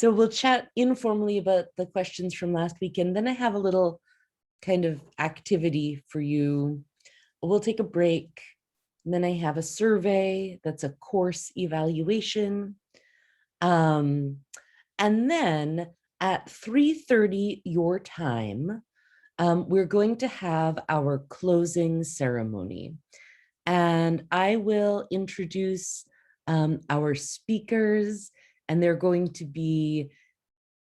So we'll chat informally about the questions from last week, and then I have a little kind of activity for you. We'll take a break, and then I have a survey that's a course evaluation. And then at 3:30 your time, we're going to have our closing ceremony. And I will introduce our speakers, and they're going to be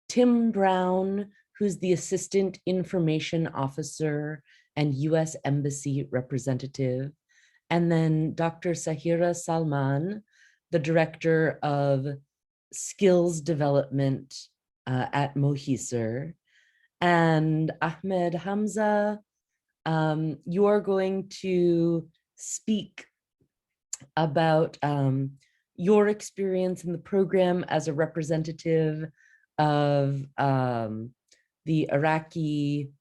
Tim Brown, who's the Assistant Information Officer and US Embassy Representative, and then Dr. Sahira Salman, the Director of Skills Development at Mohisar, and Ahmed Hamza. You are going to speak about your experience in the program as a representative of the Iraqi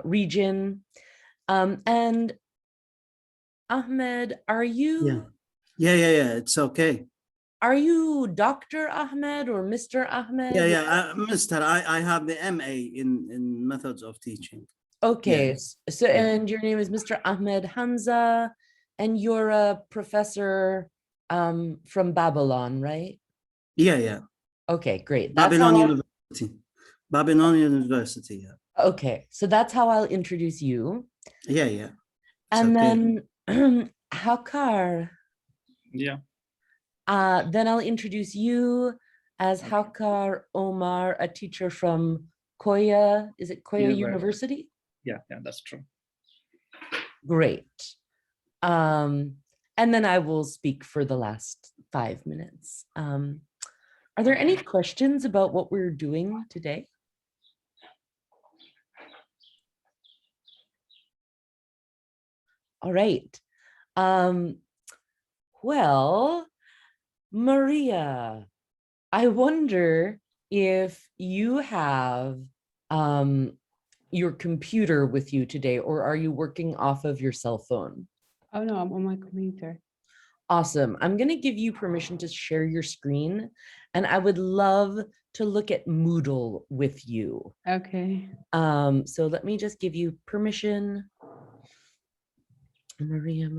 region. And Ahmed, are you? Yeah, it's okay. Are you Dr. Ahmed or Mr. Ahmed? Mr. I have the MA in methods of teaching. Okay, so and your name is Mr. Ahmed Hamza, and you're a professor from Babylon, right? Yeah. Okay, great. Babylon University. Yeah. Okay, so that's how I'll introduce you. Yeah. And then Haukar. Yeah. Then I'll introduce you as Haukar Omar, a teacher from Koya. Is it Koya University? Yeah, that's true. Great. And then I will speak for the last 5 minutes. Are there any questions about what we're doing today? All right. Well, Maria, I wonder if you have your computer with you today, or are you working off of your cell phone? Oh no, I'm on my computer. Awesome. I'm going to give you permission to share your screen, and I would love to look at Moodle with you. Okay. So let me just give you permission. Maria.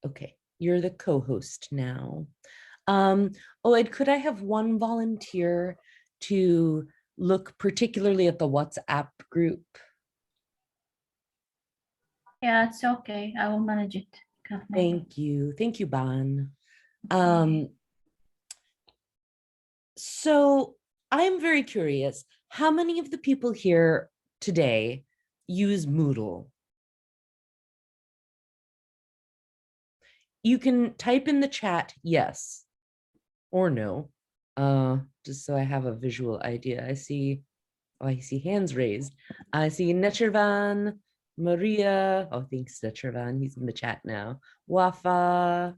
Okay, you're the co-host now. Ed, could I have one volunteer to look particularly at the WhatsApp group? Yeah, it's okay. I will manage it. Thank you, Ban. So I'm very curious, how many of the people here today use Moodle? You can type in the chat yes or no, just so I have a visual idea. I see hands raised. I see Nechervan, Maria. Oh, thanks, Nechervan. He's in the chat now. Wafa,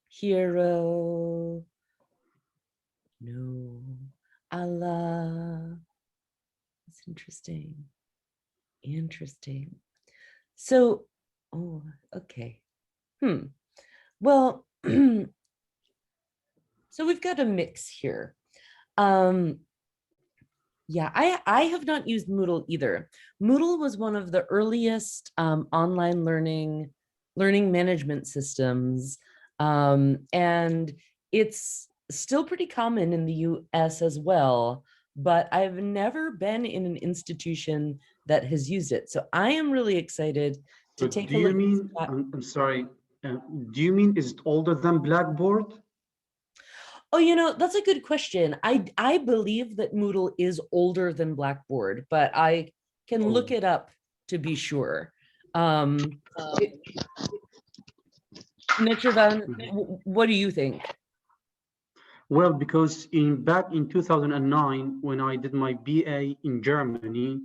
Hero. No. Allah. That's interesting. So, oh, okay. Well, so we've got a mix here. Yeah, I have not used Moodle either. Moodle was one of the earliest online learning management systems, and it's still pretty common in the US as well, but I've never been in an institution that has used it. So I am really excited to take a look. I'm sorry, do you mean is it older than Blackboard? Oh, that's a good question. I believe that Moodle is older than Blackboard, but I can look it up to be sure. Nechervan, what do you think? Well, because back in 2009, when I did my BA in Germany,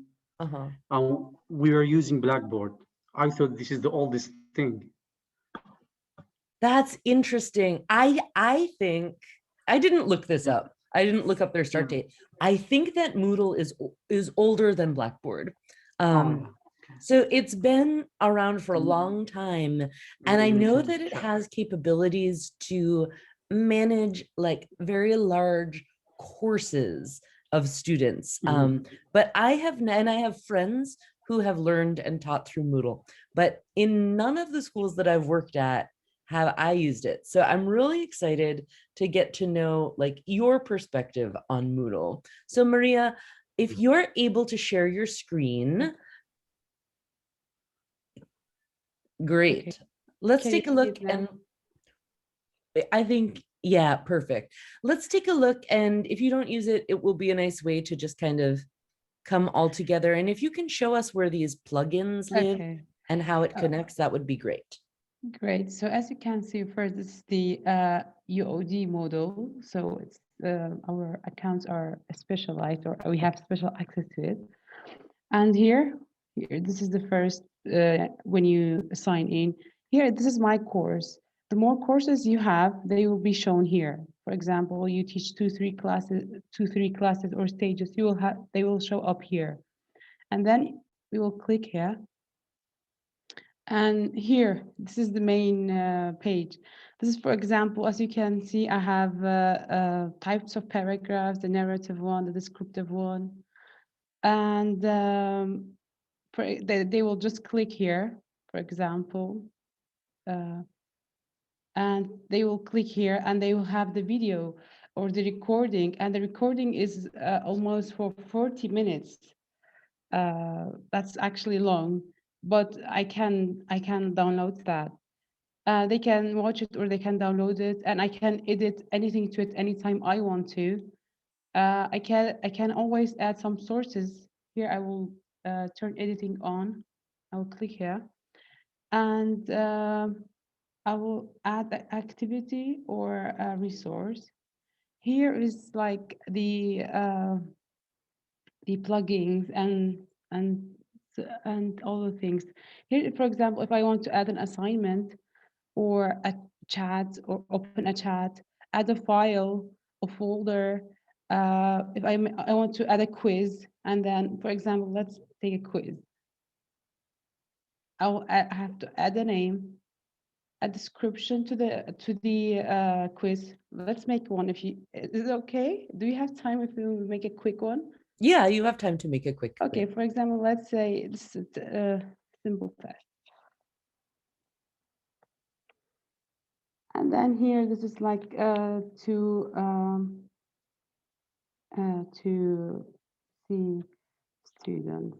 we were using Blackboard. I thought this is the oldest thing. That's interesting. I think, I didn't look this up. I didn't look up their start date. I think that Moodle is older than Blackboard. So it's been around for a long time. And I know that it has capabilities to manage like very large courses of students. But I have friends who have learned and taught through Moodle, but in none of the schools that I've worked at have I used it. So I'm really excited to get to know like your perspective on Moodle. So Maria, if you're able to share your screen, great. Okay. Let's Can take a you see look it now? and I think, yeah, perfect. Let's take a look, and if you don't use it, it will be a nice way to just kind of come all together. And if you can show us where these plugins live Okay, and how it connects, that would be great. great. So as you can see, first this is the UOD model. So it's our accounts are specialized, or we have special access to it. And here, this is the first when you sign in. Here, this is my course. The more courses you have, they will be shown here. For example, you teach two, three classes or stages. You will have they will show up here, and then we will click here. And here, this is the main page. This is, for example, as you can see, I have types of paragraphs: the narrative one, the descriptive one, and they will just click here, for example, and they will click here and they will have the video or the recording, and the recording is almost for 40 minutes. That's actually long, but I can download that. They can watch it or they can download it, and I can edit anything to it anytime I want to. I can always add some sources. Here I will turn editing on. I will click here, and I will add the activity or a resource. Here is like the plugins and all the things. Here, for example, if I want to add an assignment or a chat or open a chat, add a file, a folder. If I want to add a quiz, and then, for example, let's take a quiz. I have to add a name, a description to the quiz. Let's make one. Is it okay? Do you have time if we make a quick one? Yeah, you have time to make a quick. Okay, for example, let's say this is a simple test. And then here, this is like to see students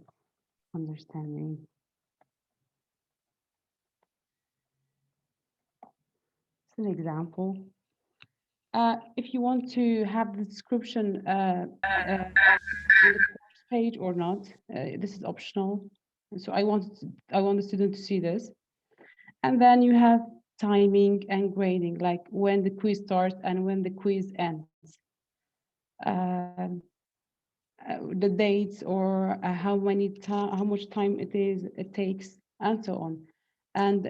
understanding. It's an example. If you want to have the description on the course page or not, this is optional. So I want the student to see this. And then you have timing and grading, like when the quiz starts and when the quiz ends. The dates or how much time it takes, and so on. And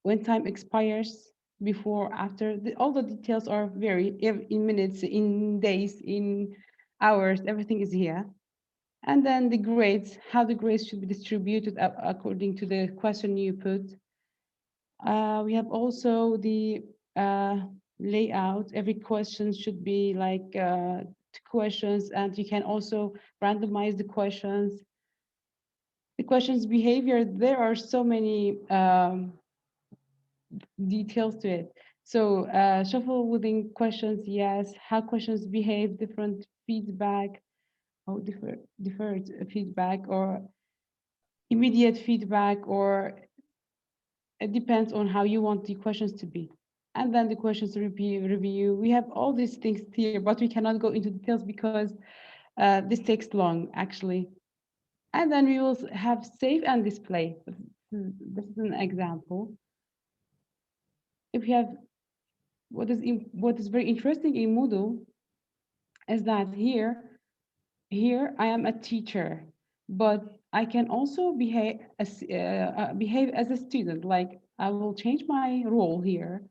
when time expires, before, after, all the details are in minutes, in days, in hours, everything is here. And then the grades, how the grades should be distributed according to the question you put. We have also the layout. Every question should be like 2 questions, and you can also randomize the questions. The questions behavior, there are so many details to it. So shuffle within questions, yes. How questions behave, different feedback, deferred feedback, or immediate feedback, or it depends on how you want the questions to be. And then the questions review. We have all these things here, but we cannot go into details because this takes long, actually. And then we will have save and display. This is an example. If you have, what is very interesting in Moodle is that here I am a teacher, but I can also behave as a student. Like I will change my role here,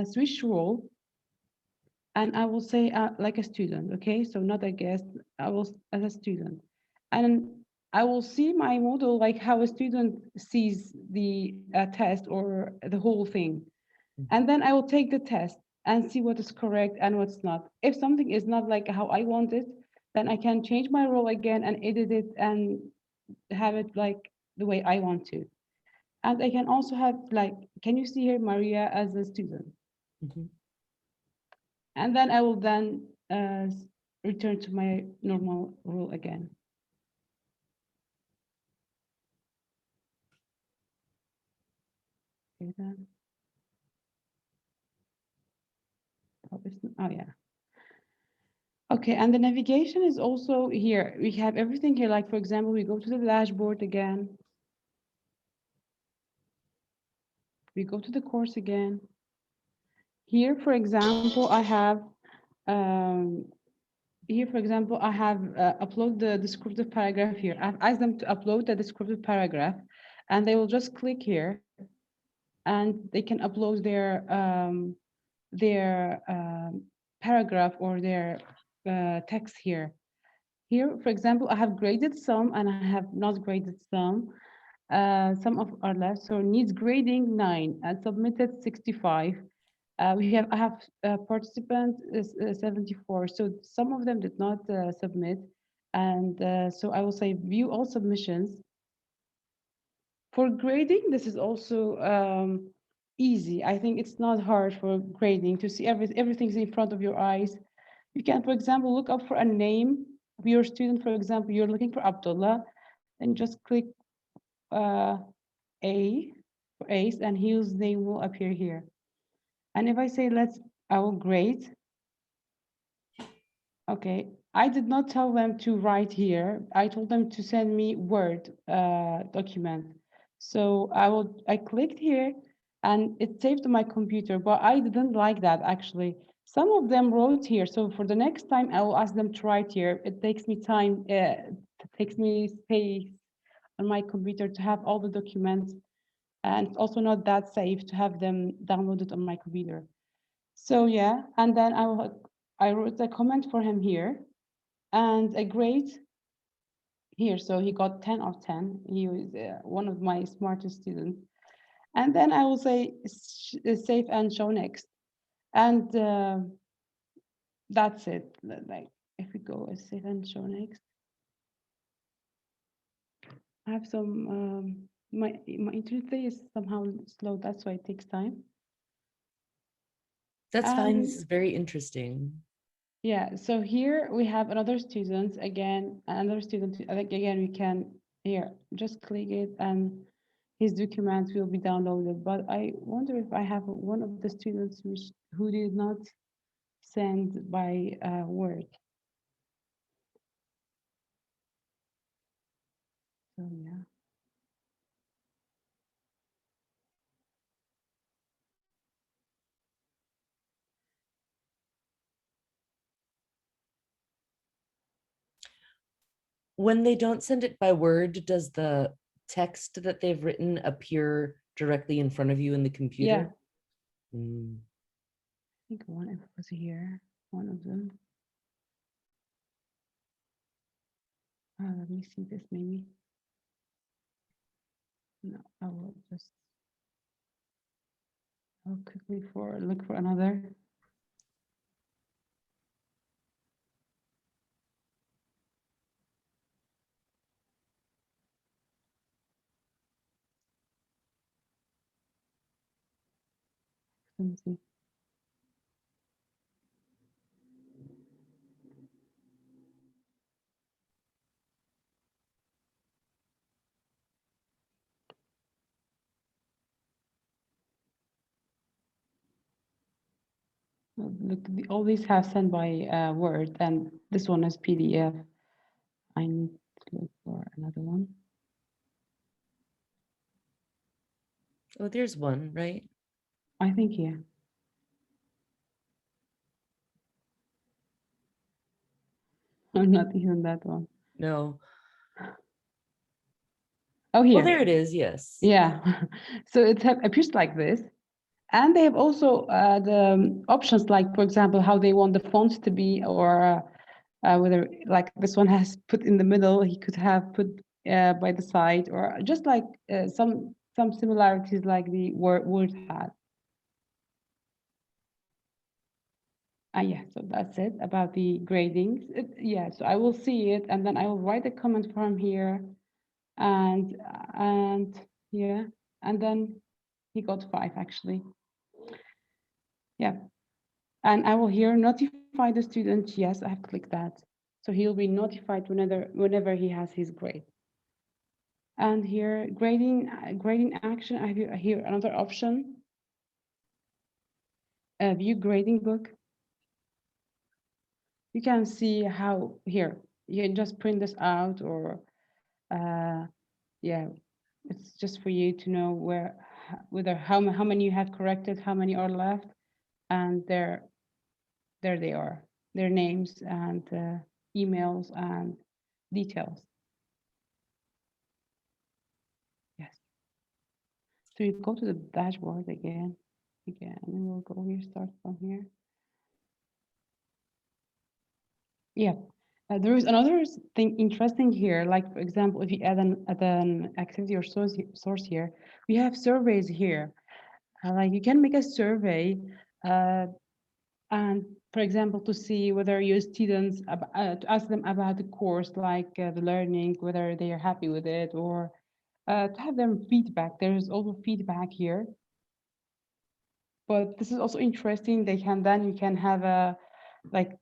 switch role, and I will say like a student, okay? So not a guest, I will as a student. And I will see my model like how a student sees the test or the whole thing. And then I will take the test. and see what is correct and what's not. If something is not like how I want it, then I can change my role again and edit it and have it like the way I want to. And I can also have like, can you see here Maria as a student? Mhm. And then I will then return to my normal role again. Okay, then. Oh yeah. Okay, and the navigation is also here. We have everything here. Like for example, we go to the dashboard again. We go to the course again. Here, for example, I have upload the descriptive paragraph here. I've asked them to upload the descriptive paragraph, and they will just click here, and they can upload their paragraph or their text here. Here, for example, I have graded some and I have not graded some. Some of are left, so needs grading 9 and submitted 65. I have participant is 74, so some of them did not submit, and so I will say view all submissions. For grading, this is also easy. I think it's not hard for grading to see everything's in front of your eyes. You can, for example, look up for a name of your student. For example, you're looking for Abdullah, and just click A for Ace, and his name will appear here. And if I say I will grade. Okay, I did not tell them to write here. I told them to send me Word document. So I clicked here and it saved to my computer, but I didn't like that actually. Some of them wrote here. So for the next time, I will ask them to write here. It takes me time, it takes me space on my computer to have all the documents. And it's also not that safe to have them downloaded on my computer. So yeah, and then I wrote a comment for him here and a grade here. So he got 10 of 10. He was one of my smartest students. And then I will say save and show next. And that's it. Like if we go save and show next. I have some, my internet is somehow slow. That's why it takes time. That's fine. This is very interesting. Yeah, so here we have another student, again, another student, like again, we can, here, just click it and his documents will be downloaded. But I wonder if I have one of the students who did not send by Word. So yeah. When they don't send it by Word, does the text that they've written appear directly in front of you in the computer? Yeah. Mm. I think one of was here, one of them. Let me see this maybe. No, I'll quickly look for another. Let me see. Look, all these have sent by Word, and this one is PDF. I need to look for another one. Oh, there's one, right? I think, yeah. Oh, not even that one. No. Oh, here. Oh, there it is. Yes. Yeah. So it appears like this. And they have also the options, like, for example, how they want the fonts to be, or whether like this one has put in the middle, he could have put by the side, or just like some similarities like the Word had. Yeah, so that's it about the gradings. Yeah, so I will see it and then I will write a comment from here and yeah, and then he got 5 actually. Yeah, and I will here notify the student. Yes, I have clicked that. So he'll be notified whenever he has his grade. And here grading action, I have here another option. View grading book. You can see how here, you can just print this out or yeah, it's just for you to know whether how many you have corrected, how many are left, and there they are, their names and emails and details. Yes. So you go to the dashboard again, and we'll go here, start from here. Yeah. There is another thing interesting here, like for example, if you add an activity or source here, we have surveys here. Like you can make a survey and for example, to see whether your students, to ask them about the course, like the learning, whether they are happy with it, or to have them feedback. There is also feedback here. But this is also interesting. You can have a like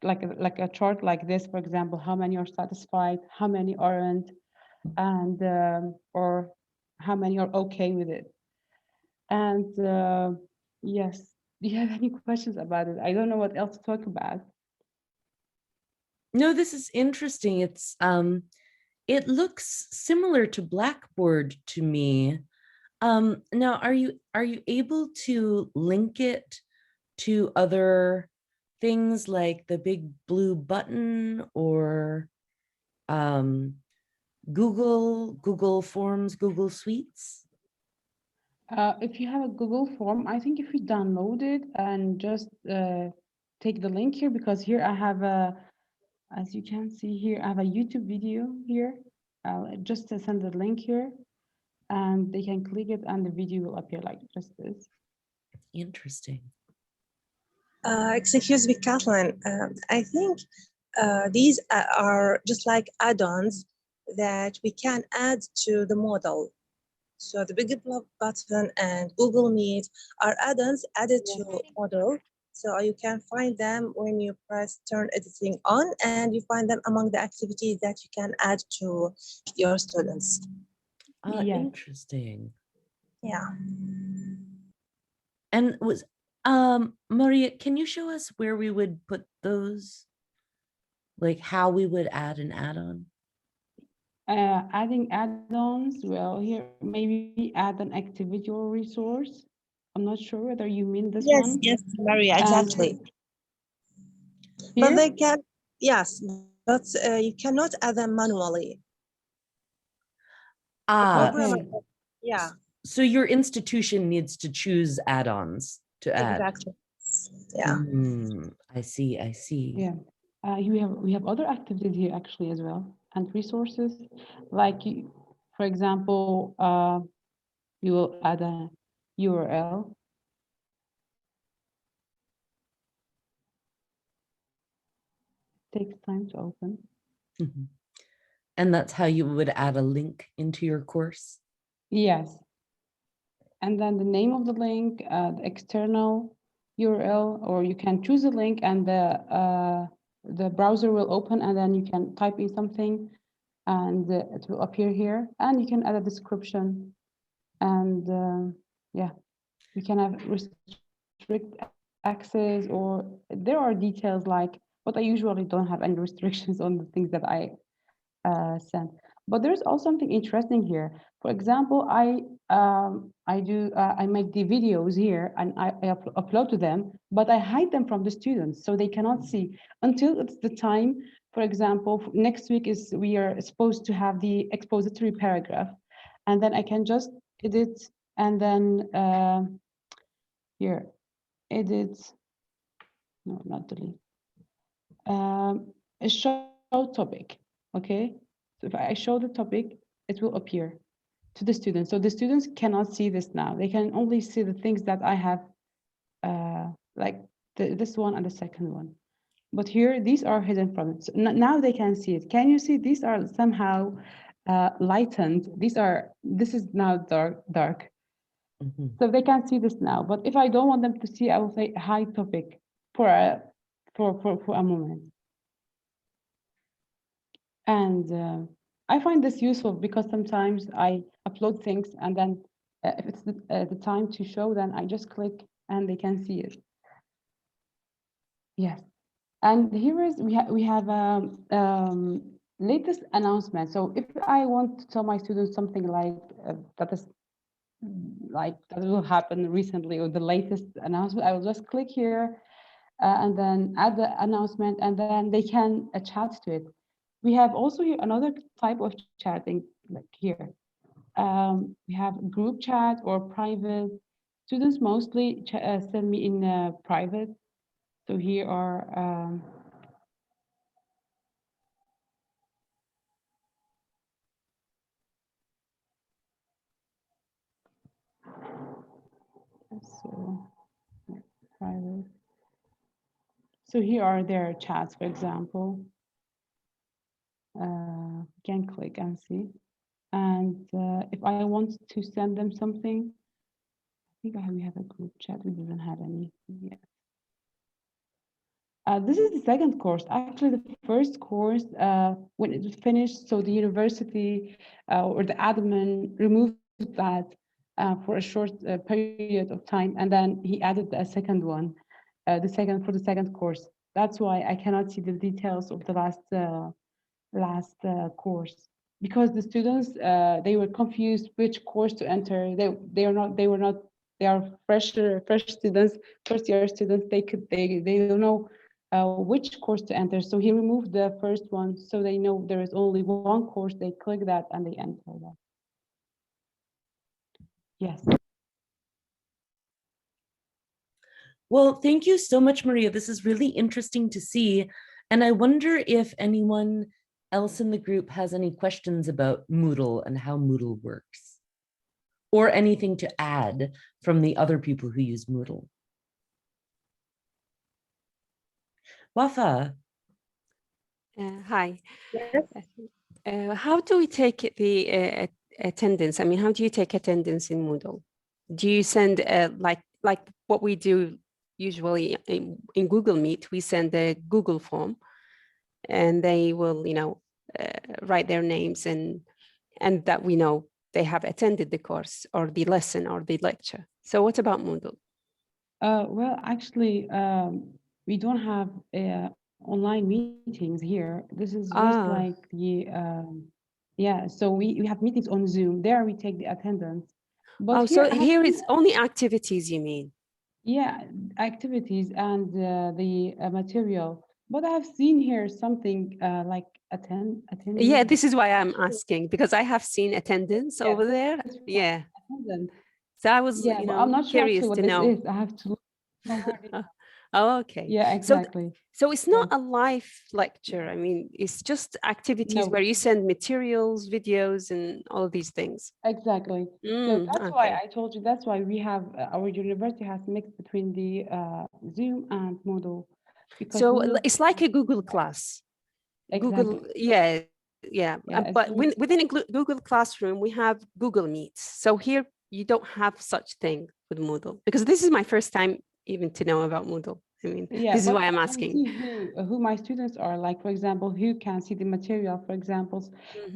a chart like this, for example, how many are satisfied, how many aren't, and or how many are okay with it. And yes, do you have any questions about it? I don't know what else to talk about. No, this is interesting. It looks similar to Blackboard to me. Now, are you able to link it to other things like the big blue button or Google Forms, Google Suites? If you have a Google form, I think if you download it and just take the link here, because here I have as you can see here, I have a YouTube video here. Just to send the link here and they can click it and the video will appear like just this. Interesting. Excuse me, Kathleen. I think these are just like add-ons that we can add to the model. So the big button and Google Meet are add-ons added to model. So you can find them when you press turn editing on, and you find them among the activities that you can add to your students. Interesting. Yeah. And Maria, can you show us where we would put those? Like how we would add an add-on? Adding add-ons, well, here maybe add an activity or resource. I'm not sure whether you mean this one. Yes, Maria, exactly. Here? But they can, yes, but you cannot add them manually. Okay. Yeah. So your institution needs to choose add-ons to add. Exactly. Yeah. I see. Yeah. We have other activities here actually as well, and resources like for example, you will add a URL. Takes time to open. And that's how you would add a link into your course? Yes. And then the name of the link, the external URL, or you can choose a link and the browser will open and then you can type in something and it will appear here, and you can add a description and yeah, you can have restrict access, or there are details like, but I usually don't have any restrictions on the things that I send. But there's also something interesting here. For example, I make the videos here and I upload to them, but I hide them from the students so they cannot see until it's the time. For example, next week we are supposed to have the expository paragraph, and then I can just edit and then here edit. No, not delete. A show topic. Okay. So if I show the topic, it will appear to the students. So the students cannot see this now. They can only see the things that I have, like this one and the second one. But here, these are hidden from it. So now they can see it. Can you see these are somehow lightened? This is now dark. So they can see this now. But if I don't want them to see, I will say hide topic for a moment. And I find this useful because sometimes I upload things and then if it's the time to show, then I just click and they can see it. Yes. And here is, we have latest announcement. So if I want to tell my students something like that will happen recently, or the latest announcement, I will just click here and then add the announcement, and then they can chat to it. We have also here another type of chatting, like here. We have group chat or private. Students mostly send me in private. So here are so private. So here are their chats, for example. You can click and see. And if I want to send them something, I think we have a group chat. We didn't have any yet. This is the second course. Actually, the first course, when it was finished, so the university or the admin removed that for a short period of time, and then he added a second one, for the second course. That's why I cannot see the details of the last course, because the students they were confused which course to enter. They are fresh students, first year students. They don't know which course to enter. So he removed the first one, so they know there is only one course. They click that and they enter that. Yes. Well, thank you so much, Maria. This is really interesting to see. And I wonder if anyone else in the group has any questions about Moodle and how Moodle works, or anything to add from the other people who use Moodle. Wafa. Hi. How do we take the attendance? I mean, how do you take attendance in Moodle? Do you send like what we do usually in Google Meet? We send a Google form, and they will, write their names and that we know they have attended the course or the lesson or the lecture. So what about Moodle? Well, actually, we don't have online meetings here. This is just like the yeah. So we have meetings on Zoom. There we take the attendance. But so here it's only activities, you mean? Yeah, activities and the material. But I have seen here something like attendance. Yeah, this is why I'm asking, because I have seen attendance over there. Yeah. Attendance. So I was, but I'm not sure curious what to know. this is. I have to look. Oh, okay. Yeah, exactly. So it's not a live lecture. I mean, it's just activities where you send materials, videos, and all these things. Exactly. So that's why I told you. That's why we have our university has mixed between the Zoom and Moodle. Because so Moodle, it's like a Google Class. Exactly. Google, yeah. But within a Google Classroom, we have Google Meets. So here you don't have such thing with Moodle, because this is my first time even to know about Moodle. I mean, this is why I'm asking. See who my students are, like, for example, who can see the material, for example,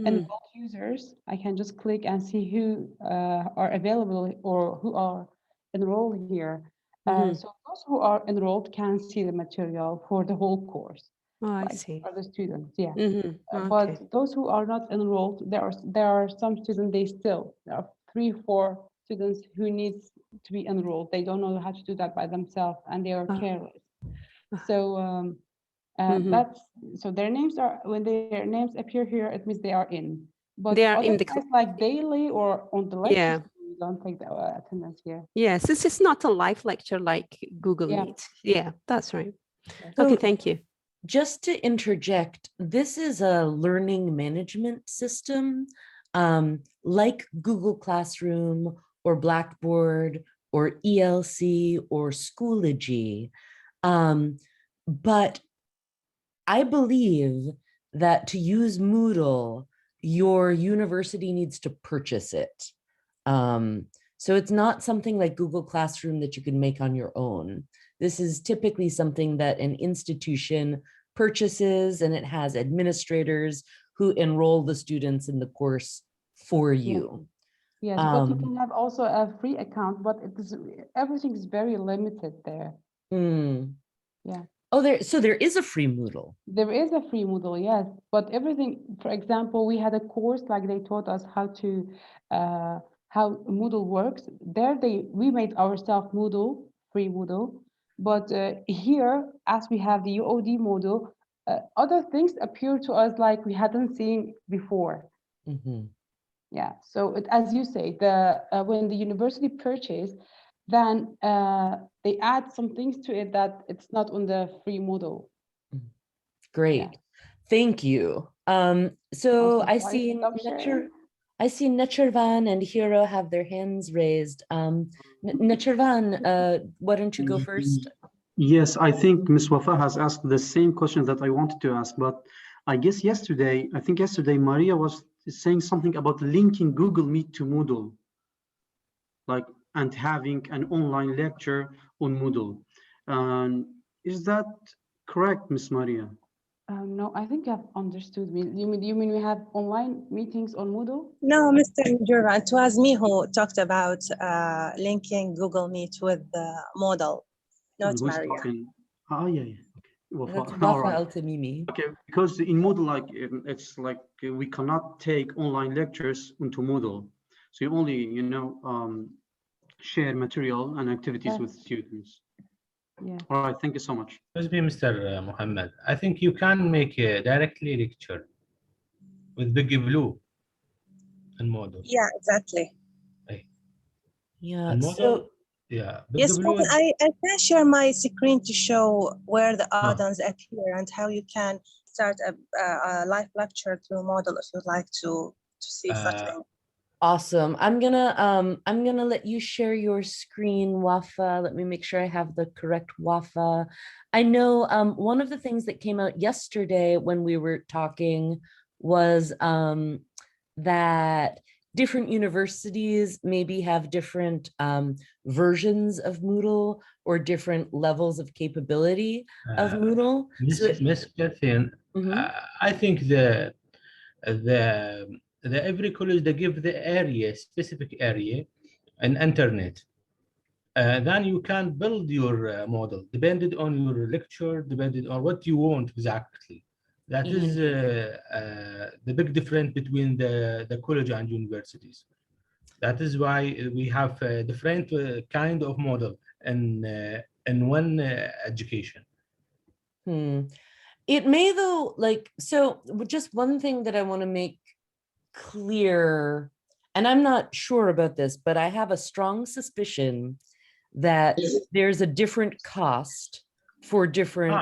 enrolled users. I can just click and see who are available or who are enrolled here. So those who are enrolled can see the material for the whole course. Oh, I see. For the students, yeah. Okay. But those who are not enrolled, there are some students, there are 3-4 students who needs to be enrolled. They don't know how to do that by themselves, and they are careless. So that's, so their names are, when their names appear here, it means they are in. But they are in the class, like daily or on the lectures, we don't take the attendance here. Yes, this is not a live lecture like Google Meet. Yeah, that's right. Okay, thank you. Just to interject, this is a learning management system like Google Classroom or Blackboard or ELC or Schoology. But I believe that to use Moodle, your university needs to purchase it. So it's not something like Google Classroom that you can make on your own. This is typically something that an institution purchases, and it has administrators who enroll the students in the course for you. Yes, but you can have also a free account, but everything is very limited there. Yeah. Oh, so there is a free Moodle. There is a free Moodle, yes, but everything, for example, we had a course like they taught us how Moodle works. There we made ourselves Moodle, free Moodle, but here, as we have the UOD Moodle, other things appear to us like we hadn't seen before. Yeah, so as you say, when the university purchased, then they add some things to it that it's not on the free Moodle. Great. Yeah. Thank you. So I see Necharvan and Hiro have their hands raised. Necharvan, why don't you go first? Yes, I think Ms. Wafa has asked the same question that I wanted to ask, but I guess yesterday Maria was saying something about linking Google Meet to Moodle, and having an online lecture on Moodle. Is that correct, Ms. Maria? No, I think I've understood me. You mean we have online meetings on Moodle? No, Mr. Jura, it was me who talked about linking Google Meet with the Moodle, not Maria. Oh, yeah. That's Wafa Al-Tamimi. Okay, because in Moodle, it's like we cannot take online lectures into Moodle. So you only, share material and activities with students. Yeah. All right, thank you so much. Excuse me, Mr. Muhammad. I think you can make a directly lecture with Big Blue and Moodle. Yeah, exactly. Yeah. And Moodle, Yes, but I can share my screen to show where the add-ons appear and how you can start a live lecture through Moodle if you'd like to see such things. Awesome. I'm gonna let you share your screen, Wafa. Let me make sure I have the correct Wafa. I know one of the things that came out yesterday when we were talking was that different universities maybe have different versions of Moodle or different levels of capability of Moodle. Miss Catherine, I think every college, they give the specific area and internet. Then you can build your model depending on your lecture, depending on what you want exactly. That is the big difference between the college and universities. That is why we have a different kind of model in one education. It may though, so just one thing that I want to make clear, and I'm not sure about this, but I have a strong suspicion that there's a different cost for different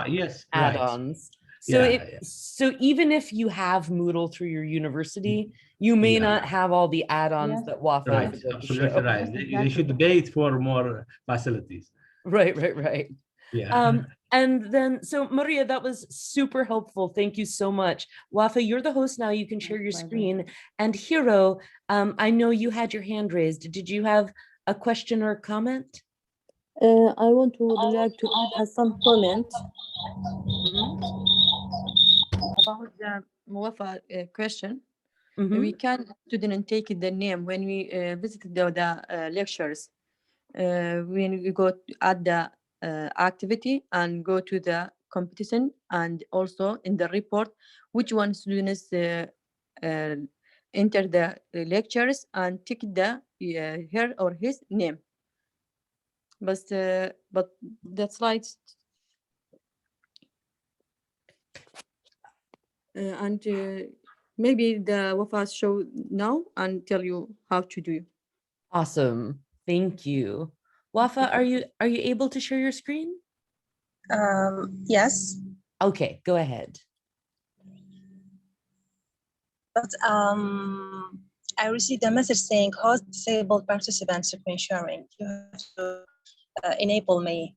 add-ons. Right. So even if you have Moodle through your university, you may not have all the add-ons that Wafa is absolutely right. They should pay for more facilities. Right. Yeah. And then, so Maria, that was super helpful. Thank you so much. Wafa, you're the host now. You can share your screen. And Hiro, I know you had your hand raised. Did you have a question or a comment? I would like to add some comment about the Wafa question. We can student take the name when we visited the lectures. When we go at the activity and go to the competition, and also in the report which one students enter the lectures and tick the her or his name. But the slides and maybe the Wafa show now and tell you how to do. Awesome, thank you. Wafa, are you able to share your screen? Yes. Okay, go ahead. But I received a message saying host disabled participant screen sharing. You have to enable me.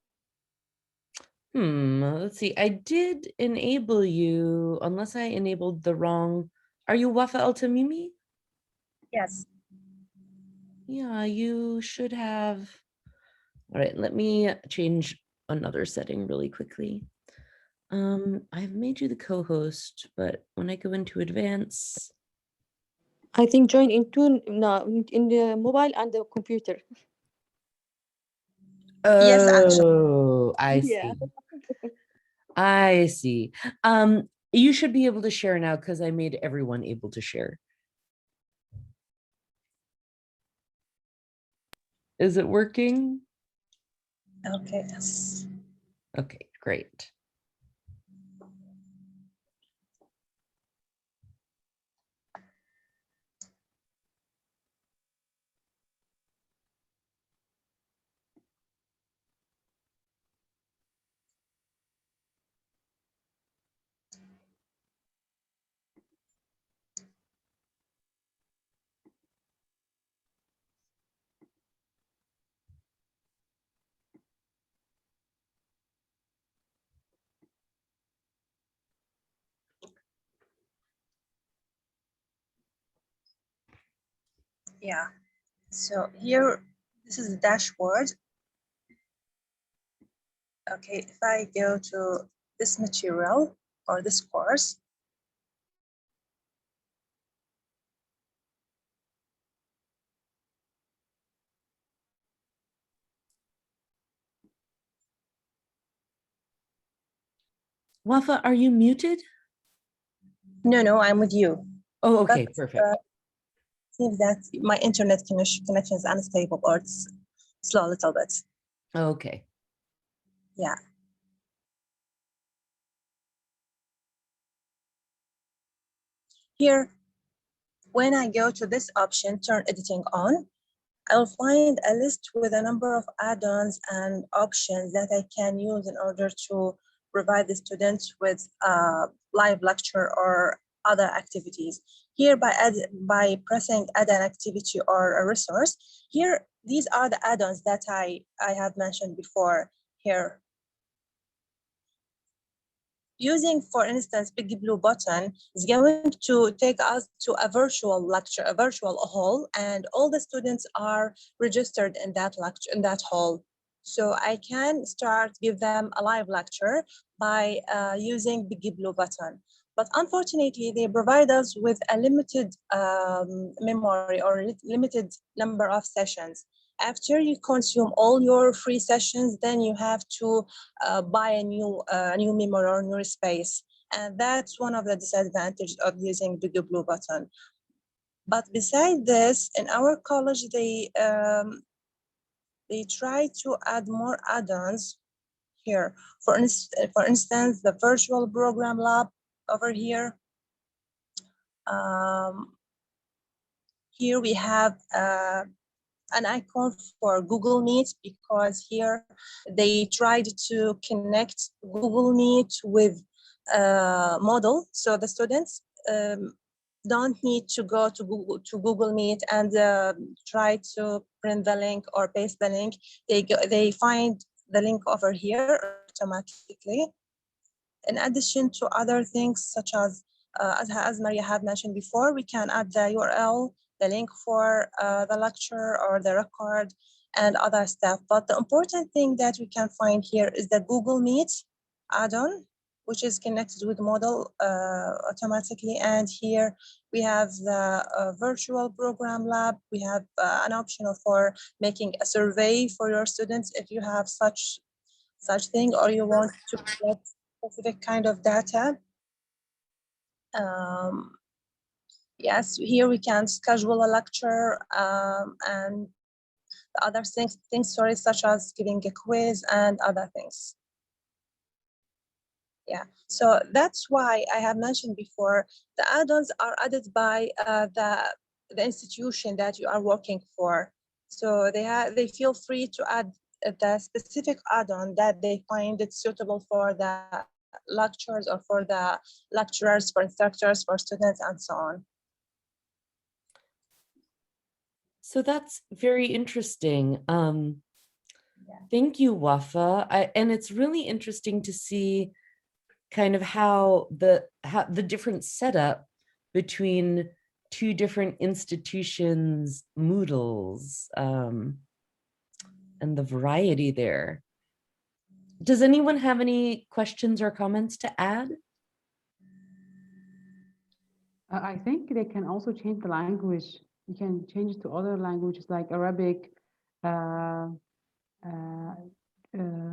Let's see. I did enable you, unless I enabled the wrong. Are you Wafa Al Tamimi? Yes. Yeah, you should have. All right, let me change another setting really quickly. I've made you the co-host, but when I go into advance, I think join into no, in the mobile and the computer. Yes, actually. oh, I Yeah. see. I see. You should be able to share now because I made everyone able to share. Is it working? Okay, yes. Okay, great. Yeah. So here, this is the dashboard. Okay, if I go to this material or this course, Wafa, are you muted? no, I'm with you. Oh, okay, But perfect. seems that my internet connection is unstable or it's slow a little bit. Okay. Yeah. Here, when I go to this option, turn editing on, I'll find a list with a number of add-ons and options that I can use in order to provide the students with a live lecture or other activities. Here, by pressing add an activity or a resource, here, these are the add-ons that I have mentioned before here. Using, for instance, Big Blue button is going to take us to a virtual lecture, a virtual hall, and all the students are registered in that lecture, in that hall. So I can give them a live lecture by using Big Blue button. But unfortunately, they provide us with a limited memory or limited number of sessions. After you consume all your free sessions, then you have to buy a new memory or new space. And that's one of the disadvantages of using the Blue button. But besides this, in our college, they try to add more add-ons here. For instance, the virtual program lab over here. Here we have an icon for Google Meet, because here they tried to connect Google Meet with Moodle, so the students don't need to go to Google Meet and try to print the link or paste the link. They find the link over here automatically. In addition to other things such as Maria had mentioned before, we can add the URL, the link for the lecture or the record and other stuff. But the important thing that we can find here is the Google Meet add-on, which is connected with Moodle automatically. And here we have the virtual program lab. We have an option for making a survey for your students if you have such thing, or you want to collect specific kind of data. Yes, here we can schedule a lecture and other things, such as giving a quiz and other things. Yeah, so that's why I have mentioned before, the add-ons are added by the institution that you are working for. So they feel free to add the specific add-on that they find it suitable for the lectures or for the lecturers, for instructors, for students, and so on. So that's very interesting. Thank you, Wafa. And it's really interesting to see kind of how the different setup between two different institutions' Moodles and the variety there. Does anyone have any questions or comments to add? I think they can also change the language. You can change it to other languages like Arabic,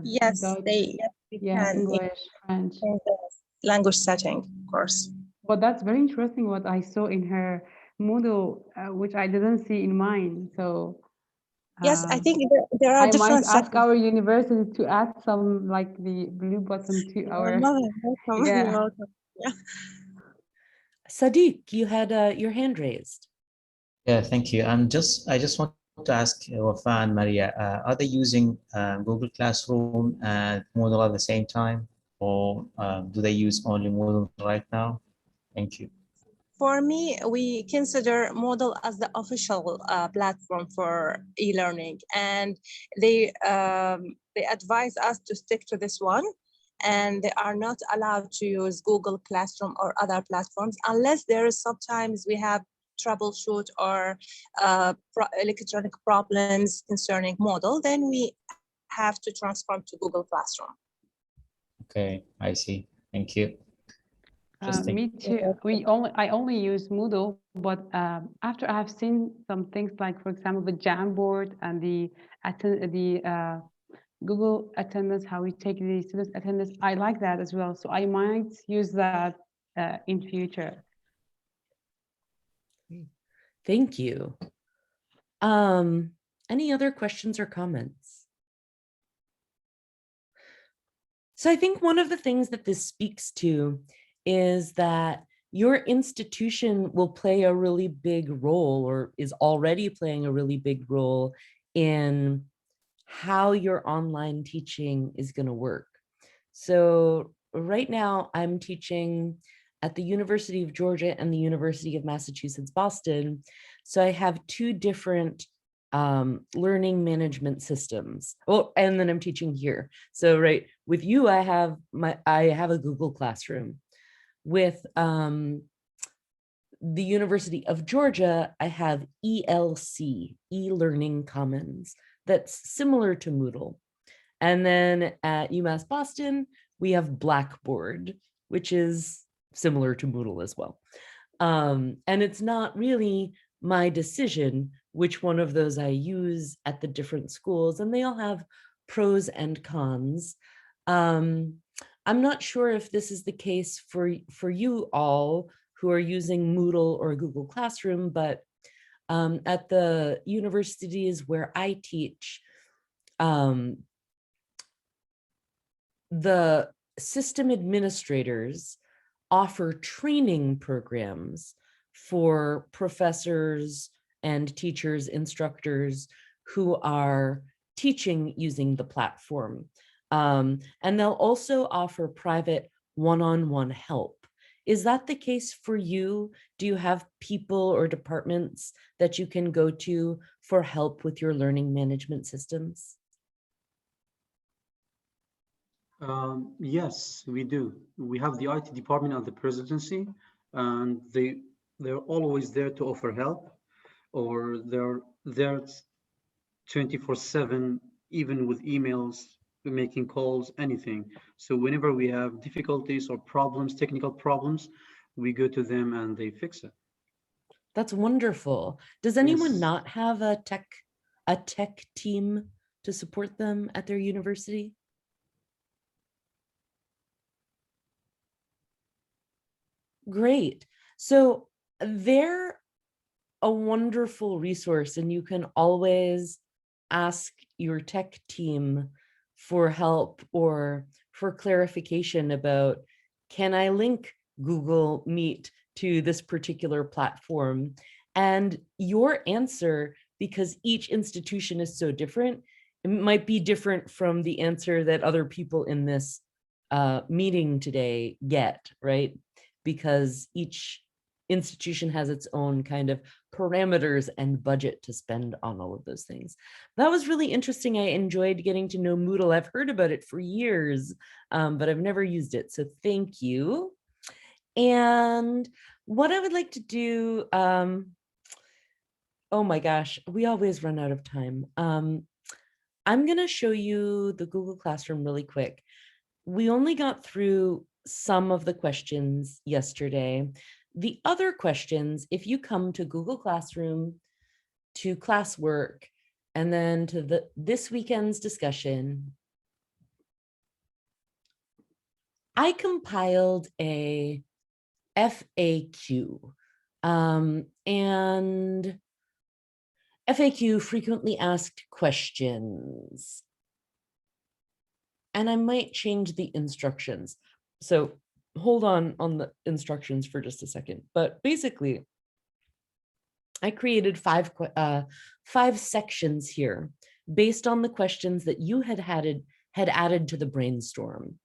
Yes, Dutch, they yeah, can English, French. in the language setting, of course. But that's very interesting what I saw in her Moodle, which I didn't see in mine. So Yes, I think there are I might different ask settings. our university to add some like the blue button to our. Welcome. Yeah. You're welcome. Yeah. Sadiq, you had your hand raised. Yeah, thank you. I just want to ask Wafa and Maria, are they using Google Classroom and Moodle at the same time, or do they use only Moodle right now? Thank you. For me, we consider Moodle as the official platform for e-learning, and they advise us to stick to this one, and they are not allowed to use Google Classroom or other platforms unless there is sometimes we have troubleshoot or electronic problems concerning Moodle, then we have to transform to Google Classroom. Okay, I see. Thank you. Me too. I only use Moodle, but after I have seen some things like, for example, the Jamboard and the Google attendance, how we take the students' attendance, I like that as well. So I might use that in future. Thank you. Any other questions or comments? So I think one of the things that this speaks to is that your institution will play a really big role, or is already playing a really big role in how your online teaching is going to work. So right now I'm teaching at the University of Georgia and the University of Massachusetts, Boston. So I have two different learning management systems. Oh, and then I'm teaching here. So right with you, I have a Google Classroom. With the University of Georgia, I have ELC, e-learning commons, that's similar to Moodle. And then at UMass Boston, we have Blackboard, which is similar to Moodle as well. And it's not really my decision which one of those I use at the different schools, and they all have pros and cons. I'm not sure if this is the case for you all who are using Moodle or Google Classroom, but at the universities where I teach, the system administrators offer training programs for professors and teachers, instructors who are teaching using the platform. And they'll also offer private one-on-one help. Is that the case for you? Do you have people or departments that you can go to for help with your learning management systems? Yes, we do. We have the IT department at the presidency, and they're always there to offer help, or they're there 24/7, even with emails, making calls, anything. So whenever we have difficulties or problems, technical problems, we go to them and they fix it. That's wonderful. Does anyone not have a tech team to support them at their university? Great. So they're a wonderful resource, and you can always ask your tech team for help or for clarification about, can I link Google Meet to this particular platform? And your answer, because each institution is so different, it might be different from the answer that other people in this meeting today get, right? Because each institution has its own kind of parameters and budget to spend on all of those things. That was really interesting. I enjoyed getting to know Moodle. I've heard about it for years, but I've never used it. So thank you. And what I would like to do, oh my gosh, we always run out of time. I'm going to show you the Google Classroom really quick. We only got through some of the questions yesterday. The other questions, if you come to Google Classroom, to classwork, and then to this weekend's discussion, I compiled a FAQ. And FAQ, frequently asked questions. And I might change the instructions. So hold on the instructions for just a second. But basically, I created five sections here based on the questions that you had added to the brainstorm.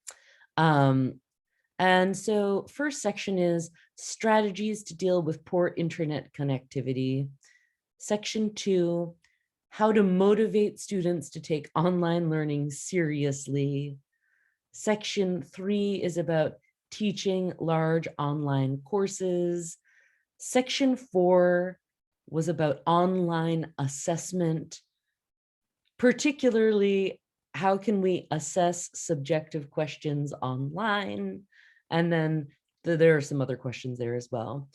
And so first section is strategies to deal with poor internet connectivity. Section 2, how to motivate students to take online learning seriously. Section 3 is about teaching large online courses. Section 4 was about online assessment, particularly how can we assess subjective questions online? And then there are some other questions there as well.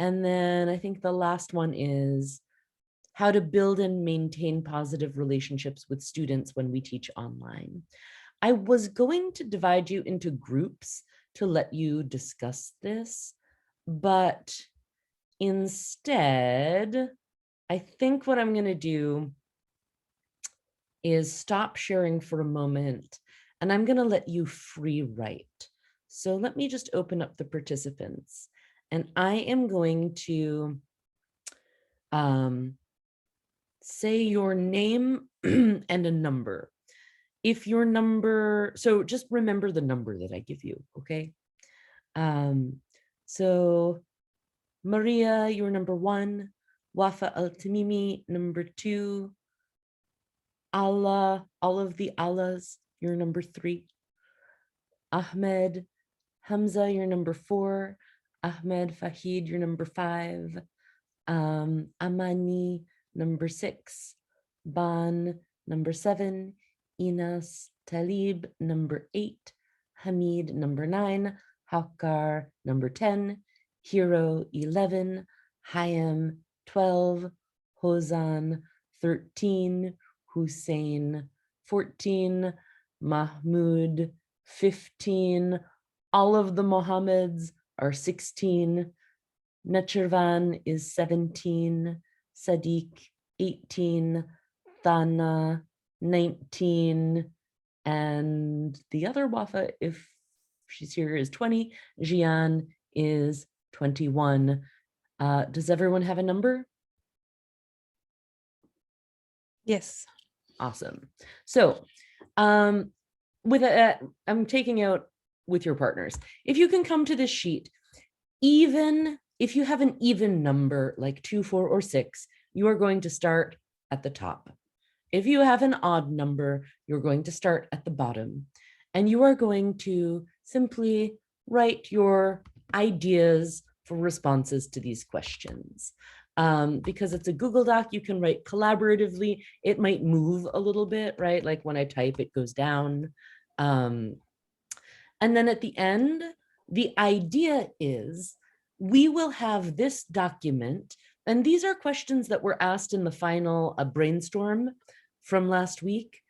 And then I think the last one is how to build and maintain positive relationships with students when we teach online. I was going to divide you into groups to let you discuss this, but instead, I think what I'm going to do is stop sharing for a moment, and I'm going to let you free write. So let me just open up the participants, and I am going to say your name and a number. If your number, so just remember the number that I give you, okay? So Maria, you're number 1, Wafa Al-Tamimi, number 2, Allah, all of the Allahs, you're number 3, Ahmed, Hamza, you're number 4, Ahmed Fahid, you're number 5, Amani, number 6, Ban, number 7, Inas Talib, number 8, Hamid, number 9, Hakkar, number 10, Hero, 11, Hayam, 12, Hozan, 13, Hussein, 14, Mahmoud, 15, all of the Mohammeds are 16, Nachirvan is 17, Sadiq, 18, Thana, 19, and the other Wafa, if she's here, is 20, Jian is 21. Does everyone have a number? Yes. Awesome. So with I'm taking out with your partners. If you can come to this sheet, even if you have an even number like 2, 4, or 6, you are going to start at the top. If you have an odd number, you're going to start at the bottom, and you are going to simply write your ideas for responses to these questions. Because it's a Google Doc, you can write collaboratively. It might move a little bit, right? Like when I type, it goes down. And then at the end, the idea is we will have this document, and these are questions that were asked in the final brainstorm from last week,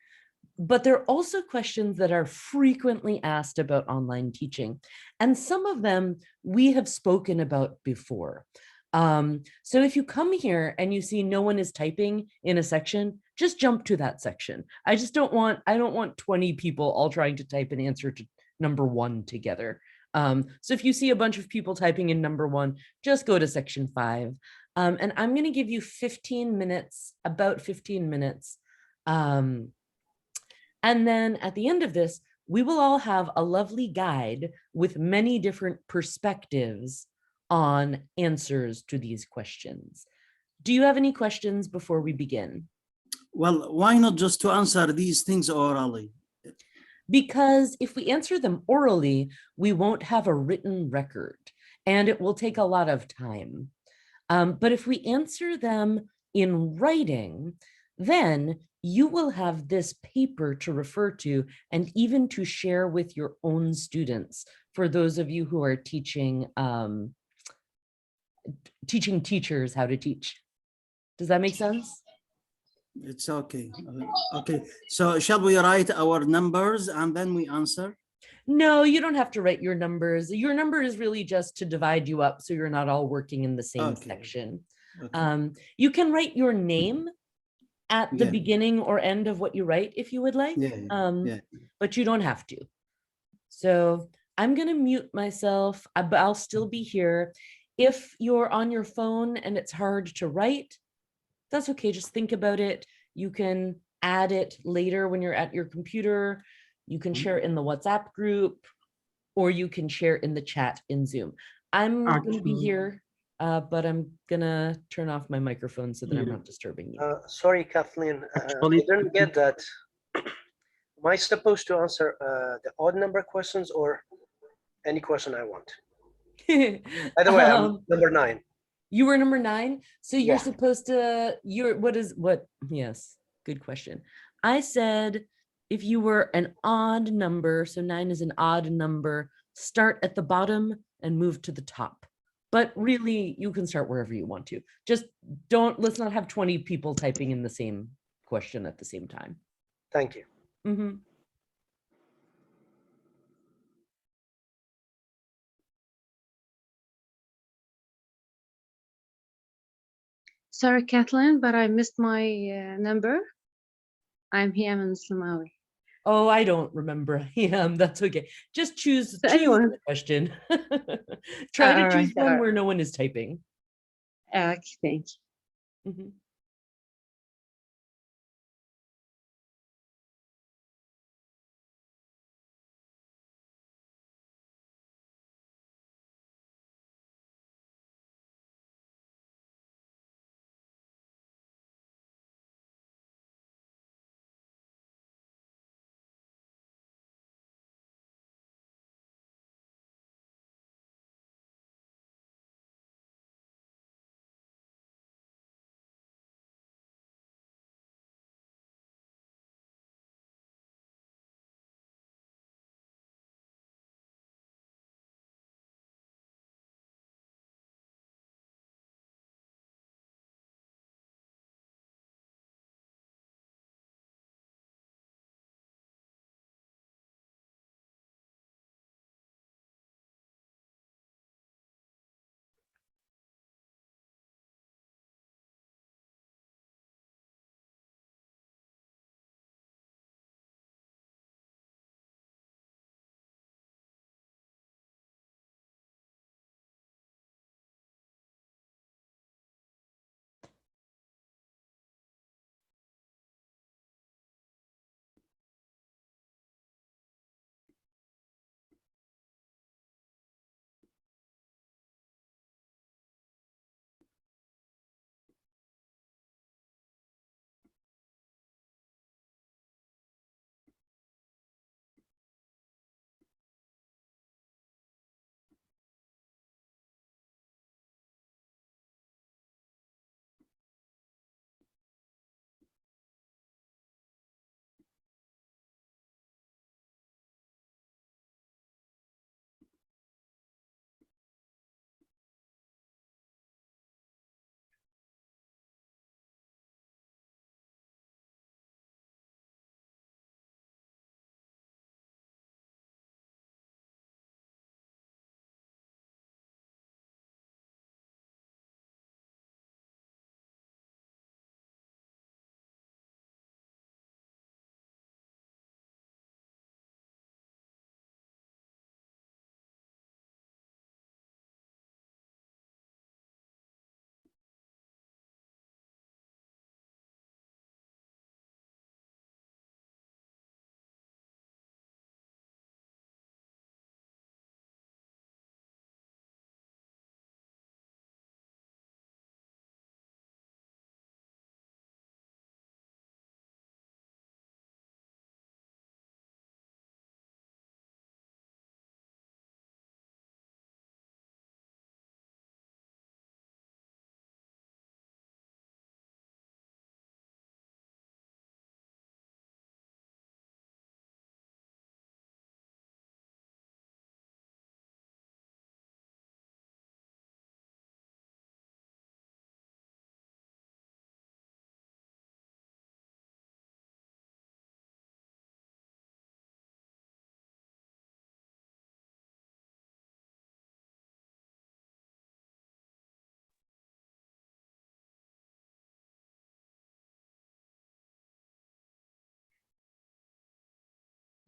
but they're also questions that are frequently asked about online teaching. And some of them we have spoken about before. So if you come here and you see no one is typing in a section, just jump to that section. I don't want 20 people all trying to type an answer to number 1 together. So if you see a bunch of people typing in number 1, just go to section 5. And I'm going to give you 15 minutes, about 15 minutes. And then at the end of this, we will all have a lovely guide with many different perspectives on answers to these questions. Do you have any questions before we begin? Well, why not just to answer these things orally? Because if we answer them orally, we won't have a written record and it will take a lot of time. But if we answer them in writing, then you will have this paper to refer to and even to share with your own students for those of you who are teaching teachers how to teach. Does that make sense? It's okay. Okay. So shall we write our numbers and then we answer? No, you don't have to write your numbers. Your number is really just to divide you up so you're not all working in the same section. Okay. You can write your name at the Yeah. beginning or end of what you write if you would like, Yeah. but you don't have to. So I'm going to mute myself, but I'll still be here. If you're on your phone and it's hard to write, that's okay. Just think about it. You can add it later when you're at your computer. You can share it in the WhatsApp group, or you can share in the chat in Zoom. I'm going to be here, but I'm going to turn off my microphone so that I'm not disturbing you. Sorry, Kathleen, I didn't get that. Am I supposed to answer the odd number questions or any question I want? By the way, I'm number 9. You were number 9. So you're Yeah. supposed to, yes, good question. I said, if you were an odd number, so 9 is an odd number, start at the bottom and move to the top. But really, you can start wherever you want to. Just let's not have 20 people typing in the same question at the same time. Thank you. Mm-hmm. Sorry, Kathleen, but I missed my number. I'm Hiam Slamawi. Oh, I don't remember. Yeah, that's okay. Just choose the question. Try to choose one where no one is typing. Okay, thank you. Mm-hmm.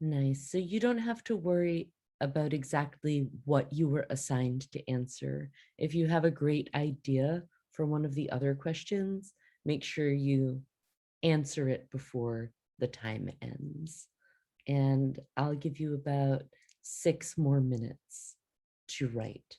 Nice. So you don't have to worry about exactly what you were assigned to answer. If you have a great idea for one of the other questions, make sure you answer it before the time ends. And I'll give you about 6 more minutes to write.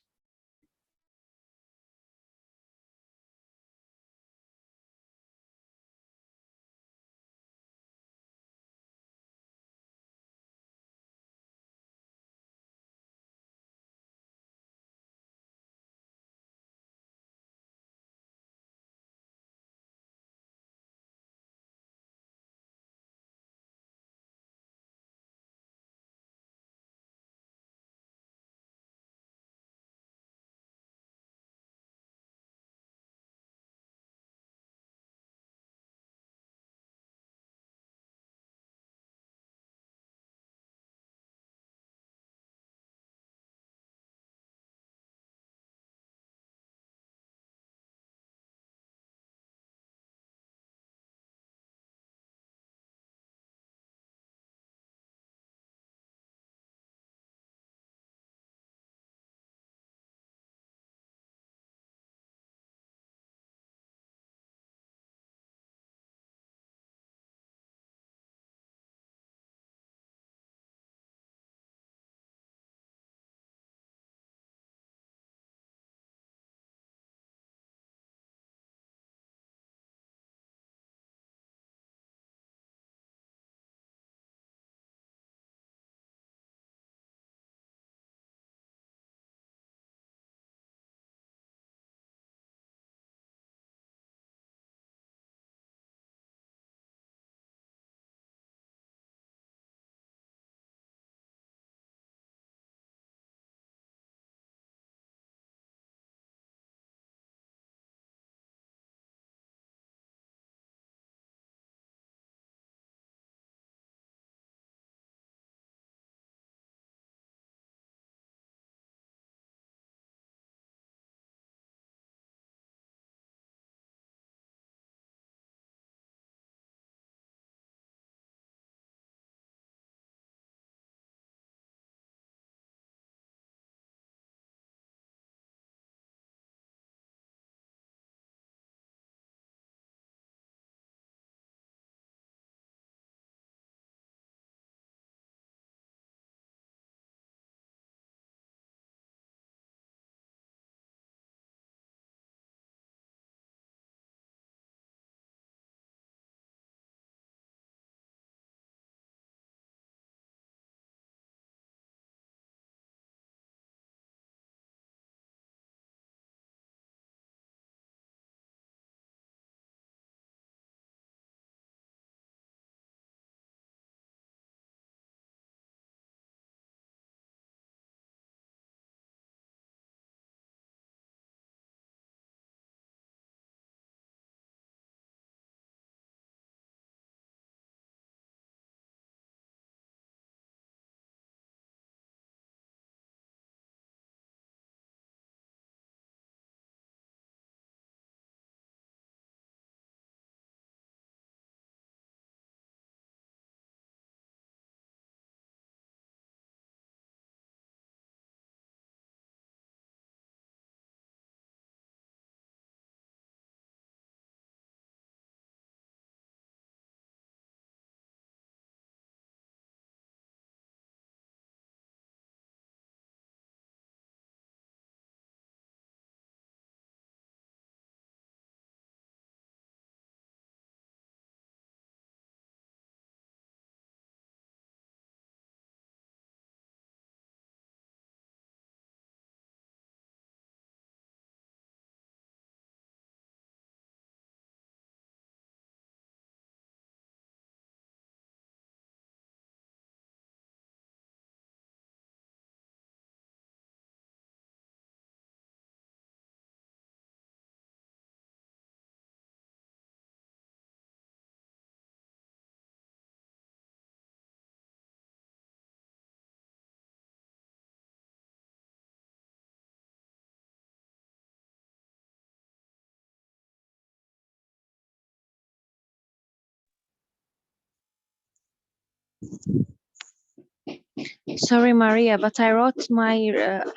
Sorry, Maria, but I wrote my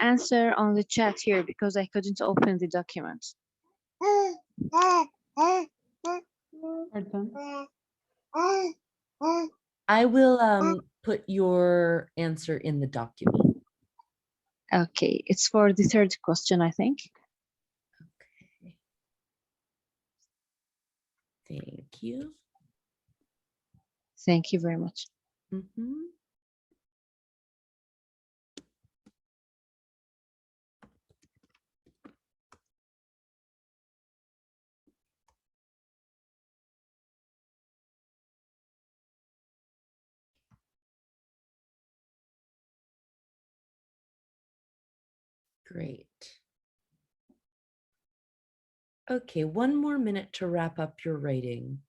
answer on the chat here because I couldn't open the document. I will put your answer in the document. Okay, it's for the third question, I think. Okay. Thank you. Thank you very much. Mhm. Great. Okay, one more minute to wrap up your writing.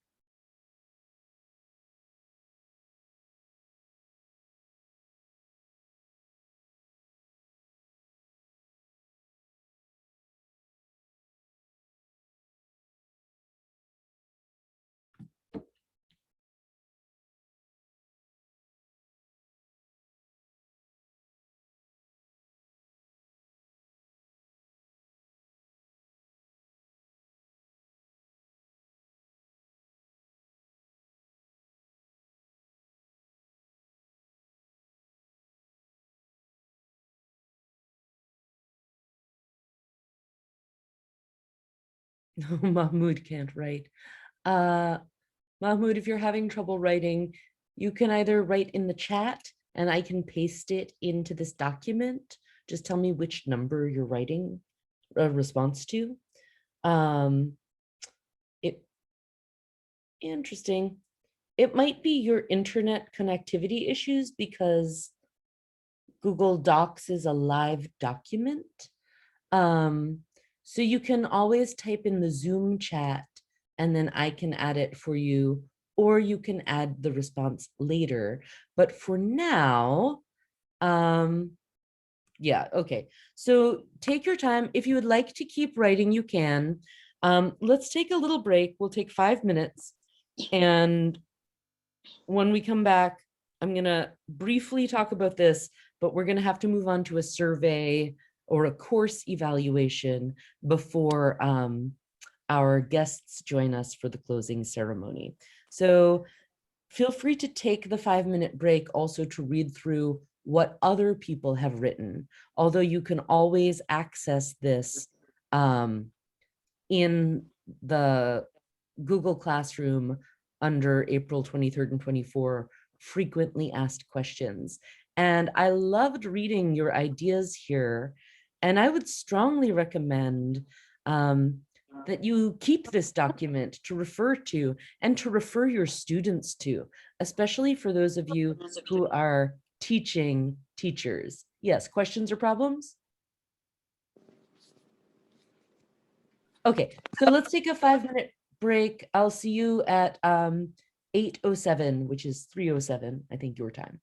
No, Mahmoud can't write. Mahmoud, if you're having trouble writing, you can either write in the chat and I can paste it into this document. Just tell me which number you're writing a response to. Interesting. It might be your internet connectivity issues because Google Docs is a live document. So you can always type in the Zoom chat and then I can add it for you, or you can add the response later. But for now, yeah, okay. So take your time. If you would like to keep writing, you can. Let's take a little break. We'll take 5 minutes. And when we come back, I'm gonna briefly talk about this, but we're gonna have to move on to a survey or a course evaluation before our guests join us for the closing ceremony. So feel free to take the 5-minute break also to read through what other people have written, although you can always access this in the Google Classroom under April 23rd and 24 frequently asked questions. And I loved reading your ideas here. And I would strongly recommend that you keep this document to refer to and to refer your students to, especially for those of you who are teaching teachers. Yes, questions or problems? Okay, so let's take a 5-minute break. I'll see you at 8:07, which is 3:07, I think, your time.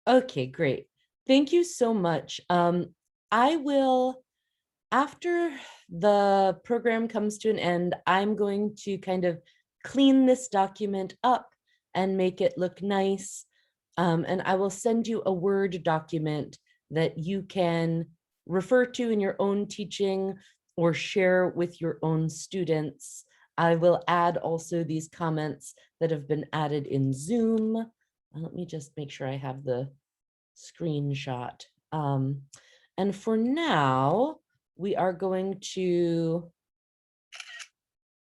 Okay, great. Thank you so much. I will, after the program comes to an end, I'm going to kind of clean this document up and make it look nice. And I will send you a Word document that you can refer to in your own teaching or share with your own students. I will add also these comments that have been added in Zoom. Let me just make sure I have the screenshot. And for now, we are going to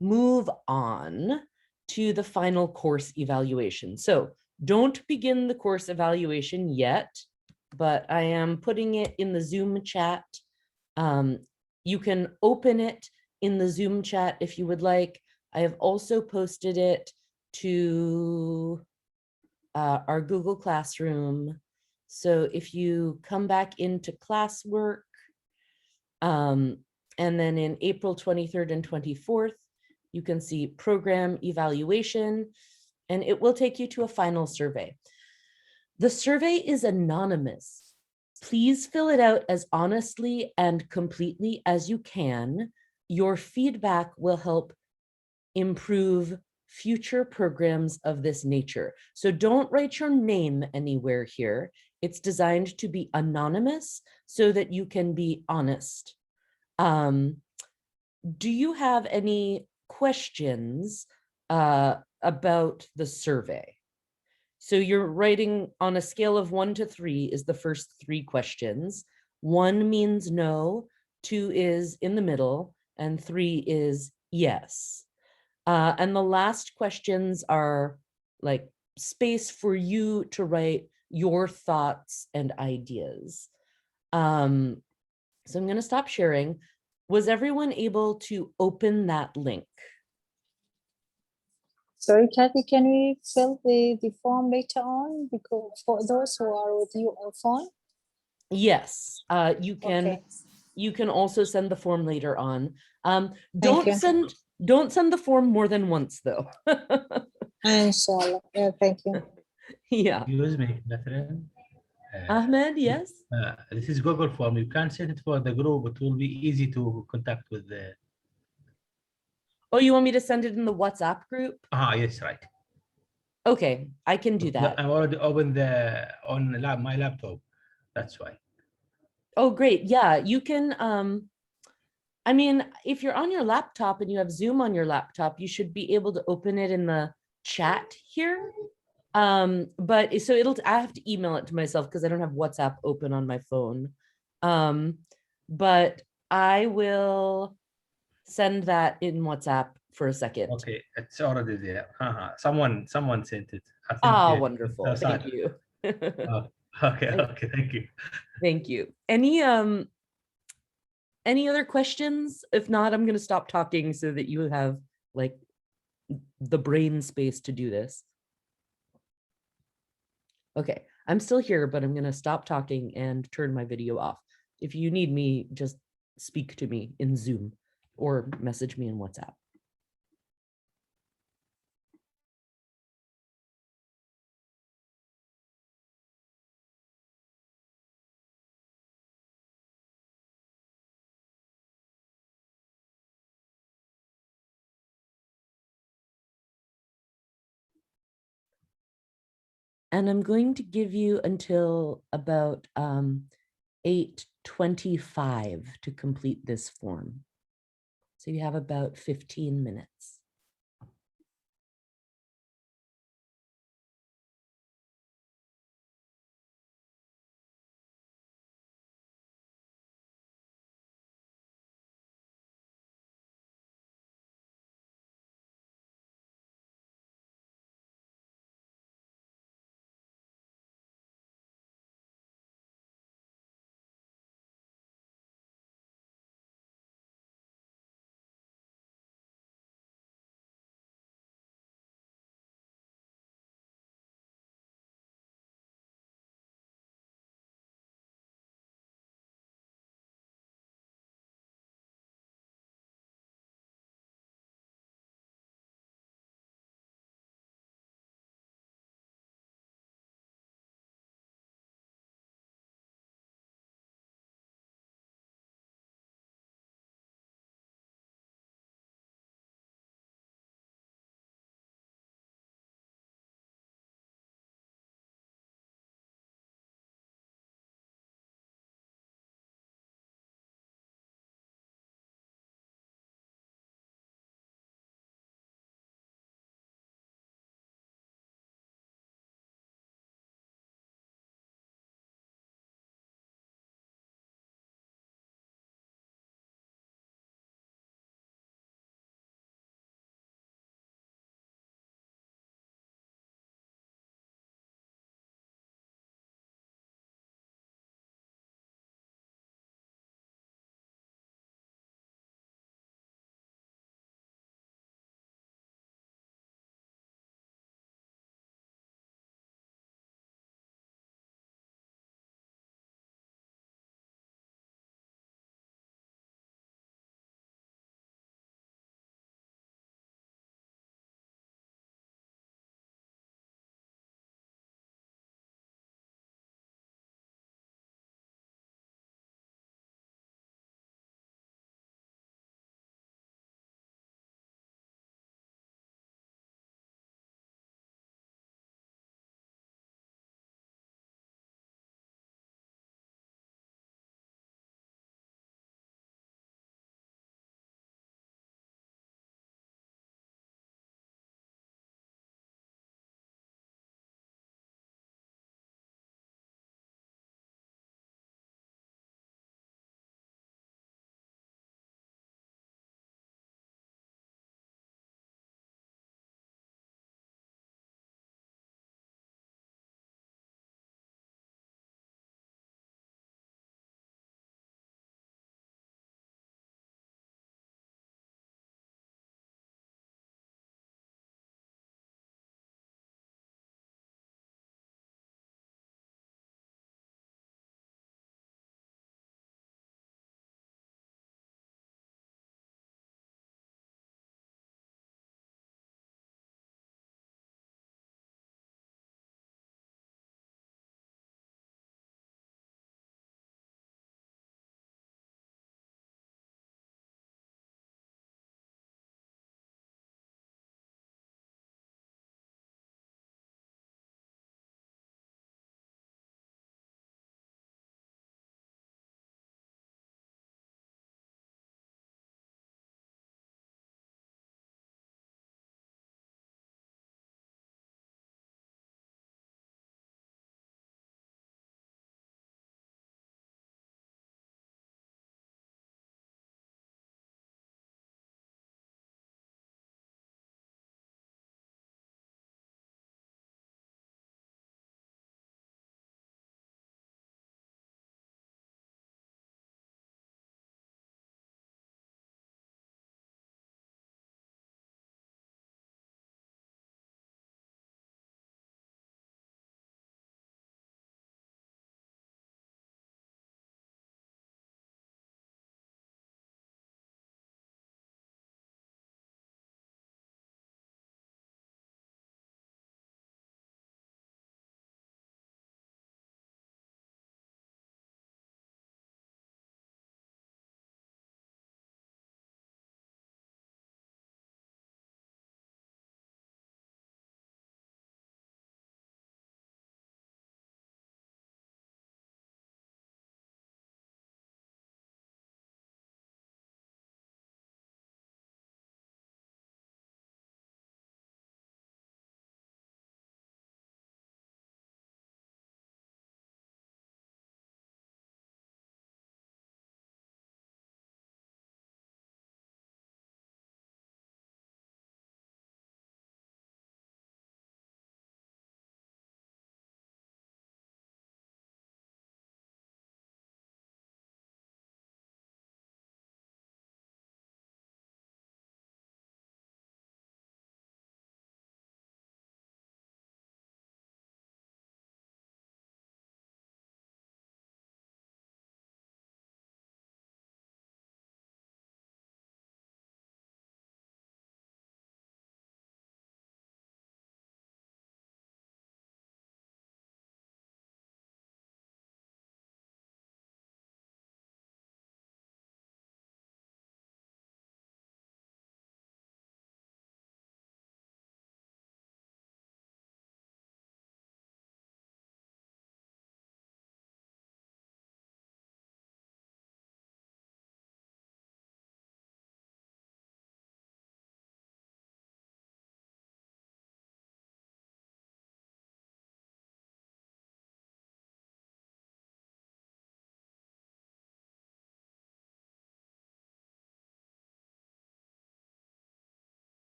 move on to the final course evaluation. So don't begin the course evaluation yet, but I am putting it in the Zoom chat. You can open it in the Zoom chat if you would like. I have also posted it to our Google Classroom. So if you come back into classwork, and then in April 23rd and 24th, you can see program evaluation, and it will take you to a final survey. The survey is anonymous. Please fill it out as honestly and completely as you can. Your feedback will help improve future programs of this nature. So don't write your name anywhere here. It's designed to be anonymous so that you can be honest. Do you have any questions about the survey? So you're writing on a scale of 1 to 3 is the first 3 questions. 1 means no, 2 is in the middle, and 3 is yes. And the last questions are like space for you to write your thoughts and ideas. So I'm going to stop sharing. Was everyone able to open that link? Sorry, Kathy, can we fill the form later on? Because for those who are with you on phone? Yes, you can. Okay. You can also send the form later on. Thank you. Don't send the form more than once, though. Inshallah. Yeah, thank you. Yeah. Excuse me, Catherine. Ahmed, yes. This is Google form. You can set it for the group. It will be easy to contact with the. Oh, you want me to send it in the WhatsApp group? Yes, right. Okay, I can do that. I've already opened on my laptop. That's why. Oh, great. Yeah, you can. I mean, if you're on your laptop and you have Zoom on your laptop, you should be able to open it in the chat here. But so I have to email it to myself because I don't have WhatsApp open on my phone. But I will send that in WhatsApp for a second. Okay, it's already there. Someone sent it. I think, wonderful. Thank you. Okay, thank you. Thank you. Any other questions? If not, I'm going to stop talking so that you have like the brain space to do this. Okay, I'm still here, but I'm going to stop talking and turn my video off. If you need me, just speak to me in Zoom or message me in WhatsApp. And I'm going to give you until about 8:25 to complete this form. So you have about 15 minutes.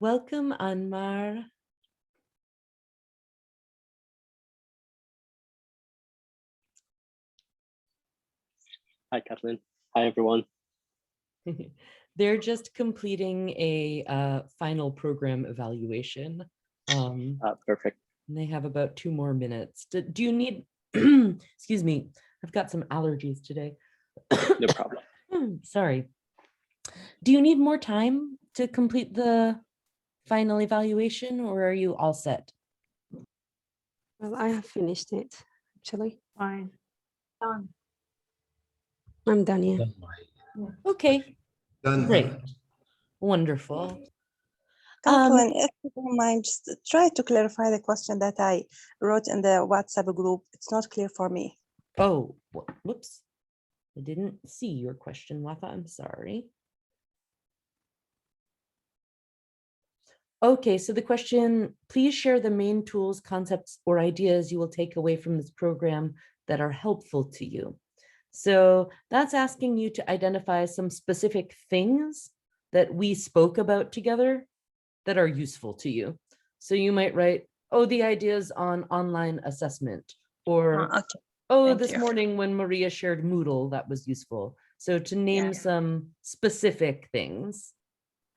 Welcome, Anmar. Hi, Kathleen. Hi, everyone. They're just completing a final program evaluation. Perfect. And they have about 2 more minutes. Do you need, excuse me, I've got some allergies today. No problem. Sorry. Do you need more time to complete the final evaluation, or are you all set? Well, I have finished it, actually. Fine. Done. I'm done, yeah. Okay, Done. great. Wonderful. Kathleen, if you don't mind, just try to clarify the question that I wrote in the WhatsApp group. It's not clear for me. Oh, whoops. I didn't see your question, Wafa. I'm sorry. Okay, so the question, please share the main tools, concepts, or ideas you will take away from this program that are helpful to you. So that's asking you to identify some specific things that we spoke about together that are useful to you. So you might write, oh, the ideas on online assessment, or Okay. oh, Thank this you. morning when Maria shared Moodle, that was useful. So to name some specific things.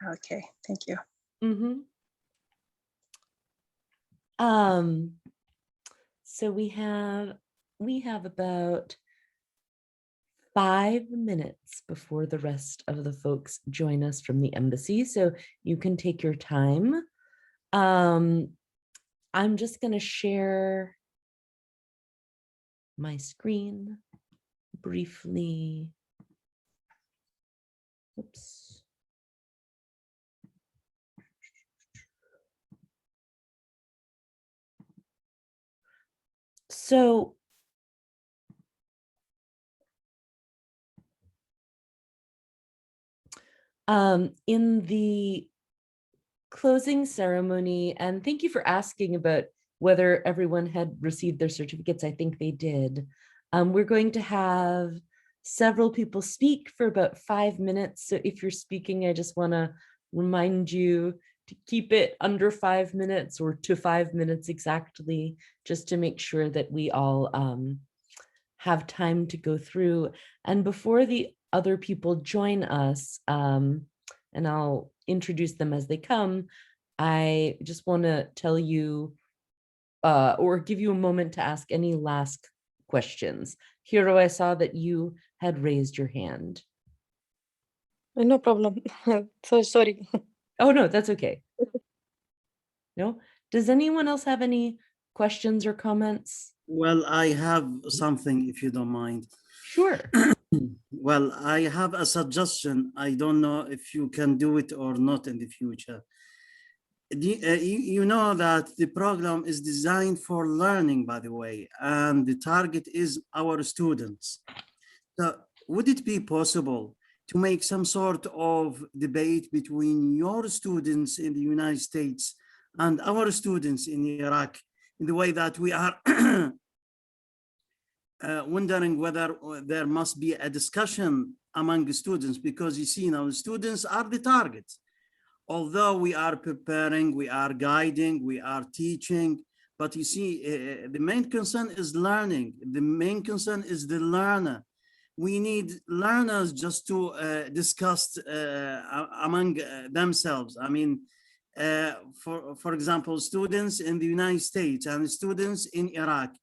Okay, thank you. Mm-hmm. So we have about 5 minutes before the rest of the folks join us from the embassy, so you can take your time. I'm just going to share my screen briefly. Oops. So in the closing ceremony, and thank you for asking about whether everyone had received their certificates. I think they did. We're going to have several people speak for about 5 minutes. So if you're speaking, I just want to remind you to keep it under 5 minutes or to 5 minutes exactly, just to make sure that we all have time to go through. And before the other people join us, and I'll introduce them as they come, I just want to tell you or give you a moment to ask any last questions. Hiro, I saw that you had raised your hand. No problem. So sorry. Oh, no, that's okay. No? Does anyone else have any questions or comments? Well, I have something, if you don't mind. Sure. Well, I have a suggestion. I don't know if you can do it or not in the future. You know that the program is designed for learning, by the way, and the target is our students. So would it be possible to make some sort of debate between your students in the United States and our students in Iraq, in the way that we are wondering whether there must be a discussion among the students, because you see now students are the target. Although we are preparing, we are guiding, we are teaching, but you see, the main concern is learning. The main concern is the learner. We need learners just to discuss among themselves. I mean, for example, students in the United States and students in Iraq,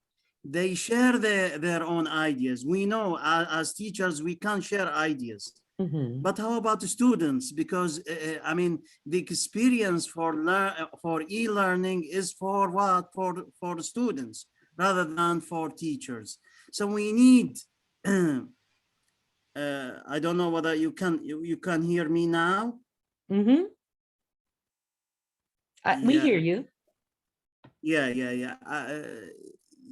they share their own ideas. We know as teachers, we can share ideas. Mm-hmm. But how about the students? Because I mean, the experience for e-learning is for what? For the students rather than for teachers. So we need. I don't know whether you can hear me now. Mm-hmm. We hear you. Yeah.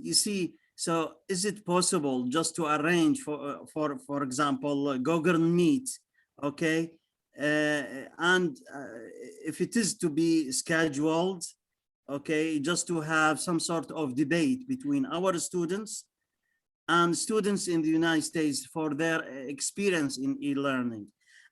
You see. So is it possible just to arrange for example, Google Meet, okay? And if it is to be scheduled, okay, just to have some sort of debate between our students and students in the United States for their experience in e-learning.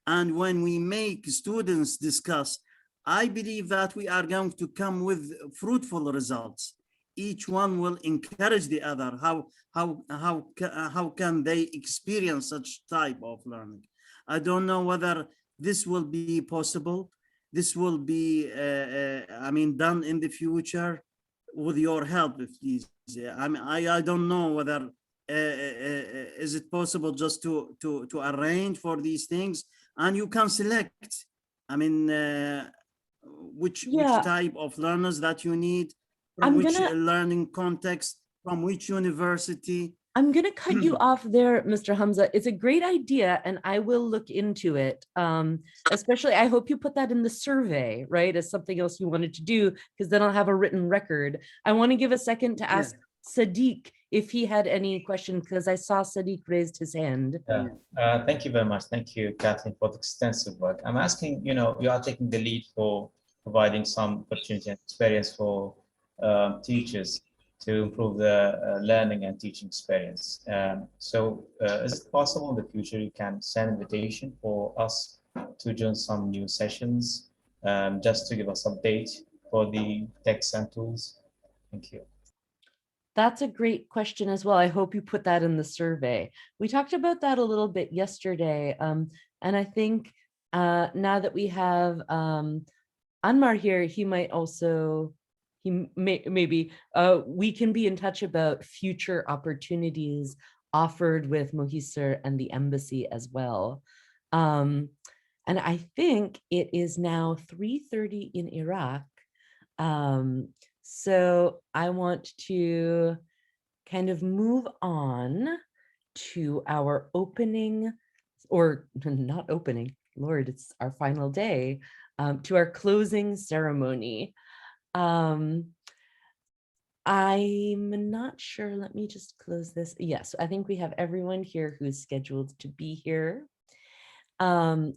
And when we make students discuss, I believe that we are going to come with fruitful results. Each one will encourage the other. How can they experience such type of learning? I don't know whether this will be possible. This will be, done in the future with your help, please. I don't know whether is it possible just to arrange for these things, and you can select. Which type of learners that you need, from which learning context, from which university. I'm going to cut you off there, Mr. Hamza. It's a great idea, and I will look into it. Especially, I hope you put that in the survey, right, as something else you wanted to do, because then I'll have a written record. I want to give a second to ask Sadiq if he had any questions, because I saw Sadiq raised his hand. Thank you very much. Thank you, Kathleen, for the extensive work. I'm asking, you are taking the lead for providing some opportunity and experience for teachers to improve the learning and teaching experience. Is it possible in the future you can send invitation for us to join some new sessions, just to give us update for the texts and tools? Thank you. That's a great question as well. I hope you put that in the survey. We talked about that a little bit yesterday. And I think now that we have Anmar here, he might also, maybe we can be in touch about future opportunities offered with Mohisar and the embassy as well. And I think it is now 3:30 in Iraq. So I want to kind of move on to our opening, or not opening, Lord, it's our final day, to our closing ceremony. I'm not sure, let me just close this. Yes, I think we have everyone here who's scheduled to be here,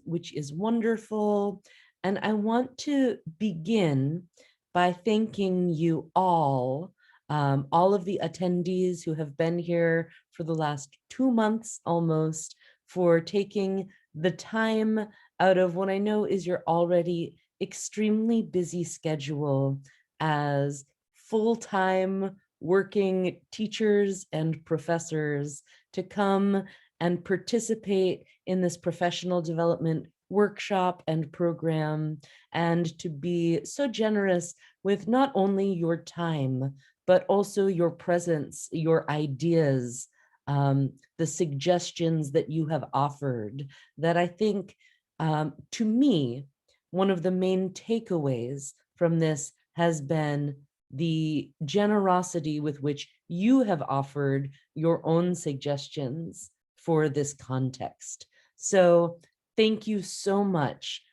which is wonderful. And I want to begin by thanking you all of the attendees who have been here for the last 2 months almost, for taking the time out of what I know is your already extremely busy schedule as full-time working teachers and professors to come and participate in this professional development workshop and program, and to be so generous with not only your time, but also your presence, your ideas, the suggestions that you have offered, that I think, to me, one of the main takeaways from this has been the generosity with which you have offered your own suggestions for this context. So thank you so much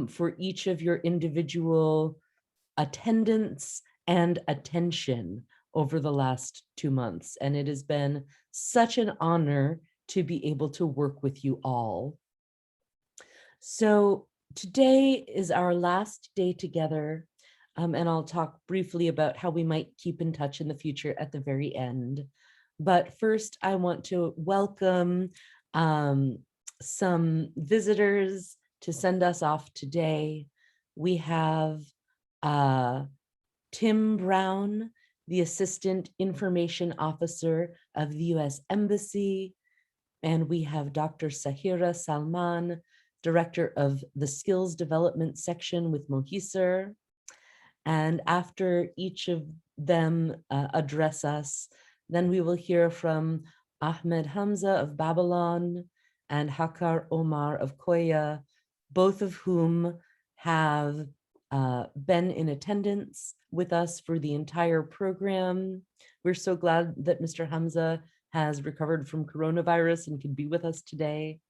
for each of your individual attendance and attention over the last 2 months. And it has been such an honor to be able to work with you all. So today is our last day together, and I'll talk briefly about how we might keep in touch in the future at the very end. But first, I want to welcome some visitors to send us off today. We have Tim Brown, the Assistant Information Officer of the U.S. Embassy, and we have Dr. Sahira Salman, Director of the Skills Development Section with Mohisar. And after each of them address us, then we will hear from Ahmed Hamza of Babylon and Hakar Omar of Koya, both of whom have been in attendance with us for the entire program. We're so glad that Mr. Hamza has recovered from coronavirus and can be with us today.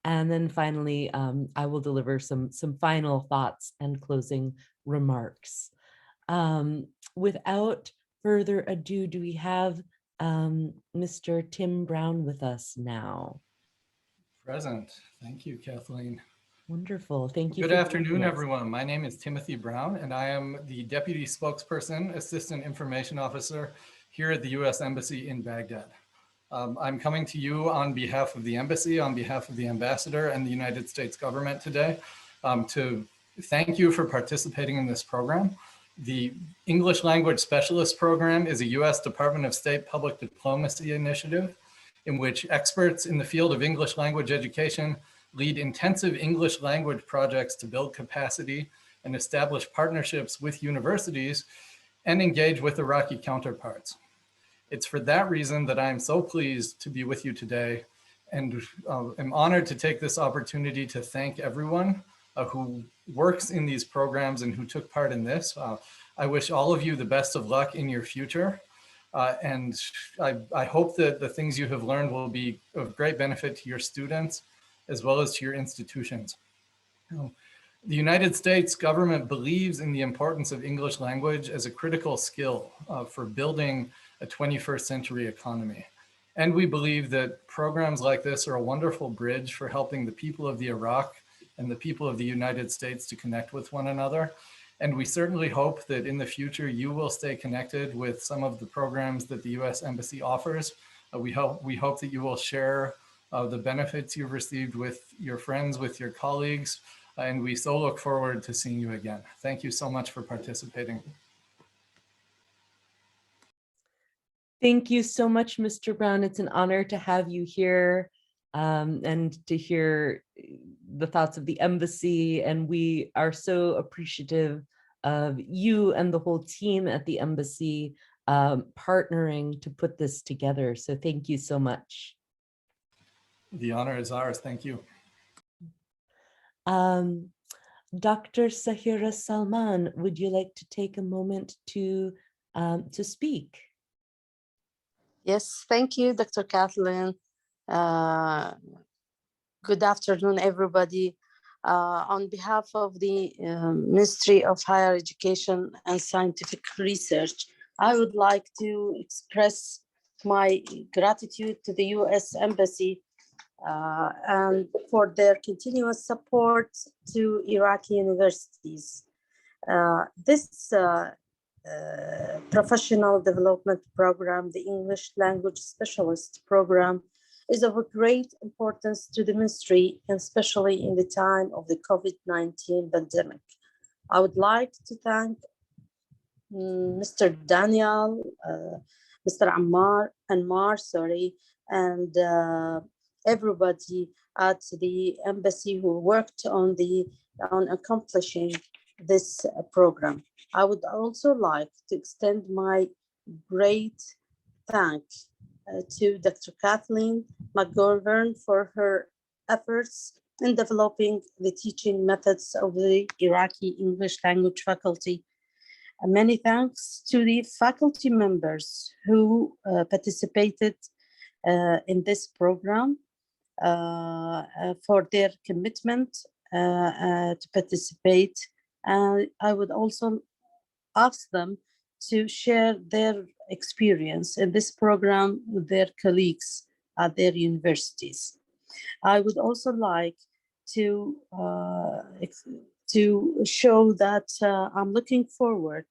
And then finally, I will deliver some final thoughts and closing remarks. Without further ado, do we have Mr. Tim Brown with us now? Present. Thank you, Kathleen. Wonderful. Thank you. Good afternoon, everyone. My name is Timothy Brown, and I am the Deputy Spokesperson, Assistant Information Officer here at the U.S. Embassy in Baghdad. I'm coming to you on behalf of the Embassy, on behalf of the Ambassador and the United States government today to thank you for participating in this program. The English Language Specialist Program is a U.S. Department of State public diplomacy initiative in which experts in the field of English language education lead intensive English language projects to build capacity and establish partnerships with universities and engage with Iraqi counterparts. It's for that reason that I am so pleased to be with you today and am honored to take this opportunity to thank everyone who works in these programs and who took part in this. I wish all of you the best of luck in your future. And I hope that the things you have learned will be of great benefit to your students as well as to your institutions. The United States government believes in the importance of English language as a critical skill for building a 21st century economy. And we believe that programs like this are a wonderful bridge for helping the people of the Iraq and the people of the United States to connect with one another. And we certainly hope that in the future you will stay connected with some of the programs that the U.S. Embassy offers. We hope that you will share the benefits you've received with your friends, with your colleagues, and we so look forward to seeing you again. Thank you so much for participating. Thank you so much, Mr. Brown. It's an honor to have you here and to hear the thoughts of the embassy. And we are so appreciative of you and the whole team at the embassy partnering to put this together. So thank you so much. The honor is ours. Thank you. Dr. Sahira Salman, would you like to take a moment to speak? Yes, thank you, Dr. Kathleen. Good afternoon, everybody. On behalf of the Ministry of Higher Education and Scientific Research, I would like to express my gratitude to the U.S. Embassy and for their continuous support to Iraqi universities. This professional development program, the English Language Specialist Program, is of a great importance to the ministry, and especially in the time of the COVID-19 pandemic. I would like to thank Mr. Daniel, Mr. Ammar, and everybody at the embassy who worked on accomplishing this program. I would also like to extend my great thanks to Dr. Kathleen McGovern for her efforts in developing the teaching methods of the Iraqi English language faculty. And many thanks to the faculty members who participated in this program for their commitment to participate. And I would also ask them to share their experience in this program with their colleagues at their universities. I would also like to show that I'm looking forward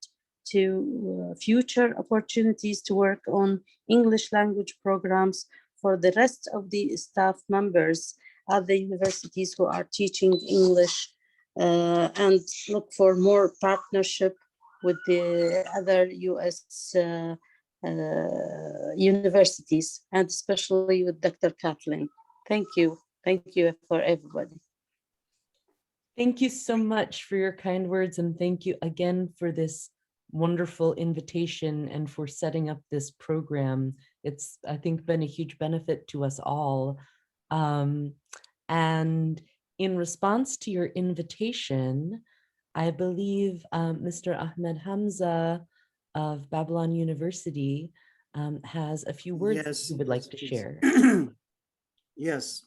to future opportunities to work on English language programs for the rest of the staff members at the universities who are teaching English and look for more partnership with the other US universities, and especially with Dr. Kathleen. Thank you. Thank you for everybody. Thank you so much for your kind words, and thank you again for this wonderful invitation and for setting up this program. It's, I think, been a huge benefit to us all. And in response to your invitation, I believe Mr. Ahmed Hamza of Babylon University has a few words he would like to share. Yes.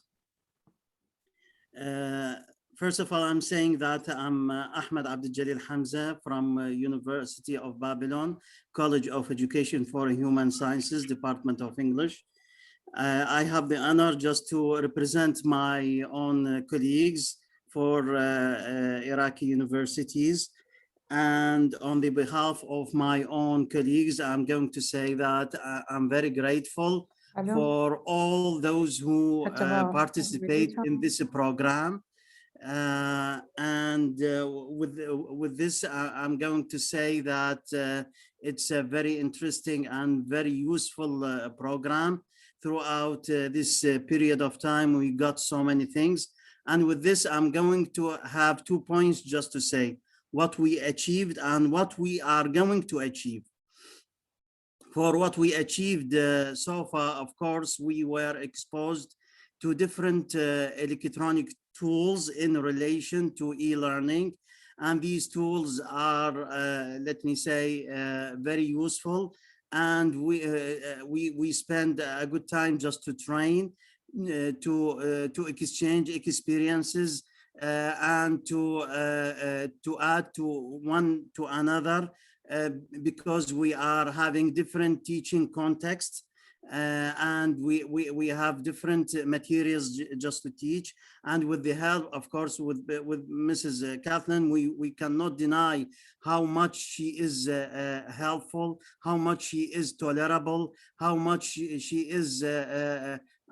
First of all, I'm saying that I'm Ahmed Abdel Jalil Hamza from University of Babylon, College of Education for Human Sciences, Department of English. I have the honor just to represent my own colleagues for Iraqi universities. And on the behalf of my own colleagues, I'm going to say that I'm very grateful for all those who participate in this program. With this, I'm going to say that it's a very interesting and very useful program. Throughout this period of time, we got so many things. And with this, I'm going to have 2 points just to say what we achieved and what we are going to achieve. For what we achieved so far, of course, we were exposed to different electronic tools in relation to e-learning. And these tools are, let me say, very useful. And we spend a good time just to train, to exchange experiences, and to add to one to another, because we are having different teaching contexts, and we have different materials just to teach. And with the help, of course, with Mrs. Kathleen, we cannot deny how much she is helpful, how much she is tolerable, how much she is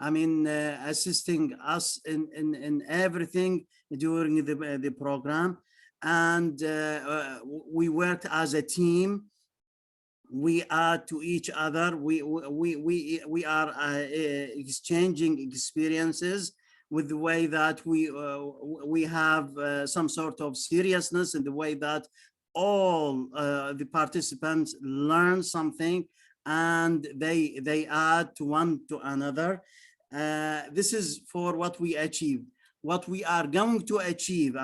assisting us in everything during the program. And we worked as a team. We add to each other. We are exchanging experiences with the way that we have some sort of seriousness in the way that all the participants learn something, and they add to one to another. This is for what we achieved. What we are going to achieve,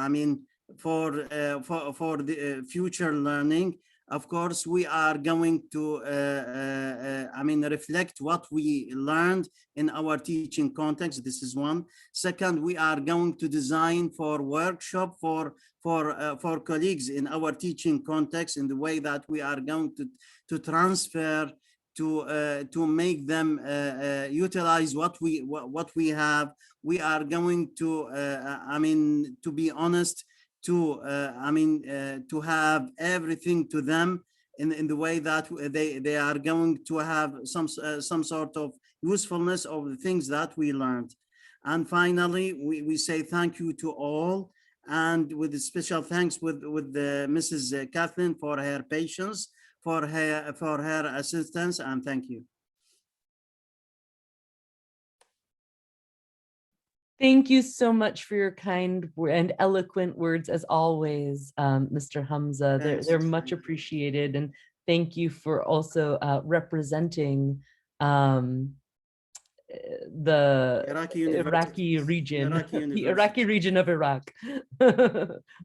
for the future learning, of course, we are going to reflect what we learned in our teaching context. This is one. Second, we are going to design for workshop for colleagues in our teaching context, in the way that we are going to transfer to make them utilize what we have. We are going to to be honest, to have everything to them in the way that they are going to have some sort of usefulness of the things that we learned. And finally, we say thank you to all, and with special thanks with Mrs. Kathleen for her patience, for her assistance, and thank you. Thank you so much for your kind and eloquent words, as always, Mr. Hamza. They're much appreciated, and thank you for also representing the Iraqi region, the Iraqi region of Iraq.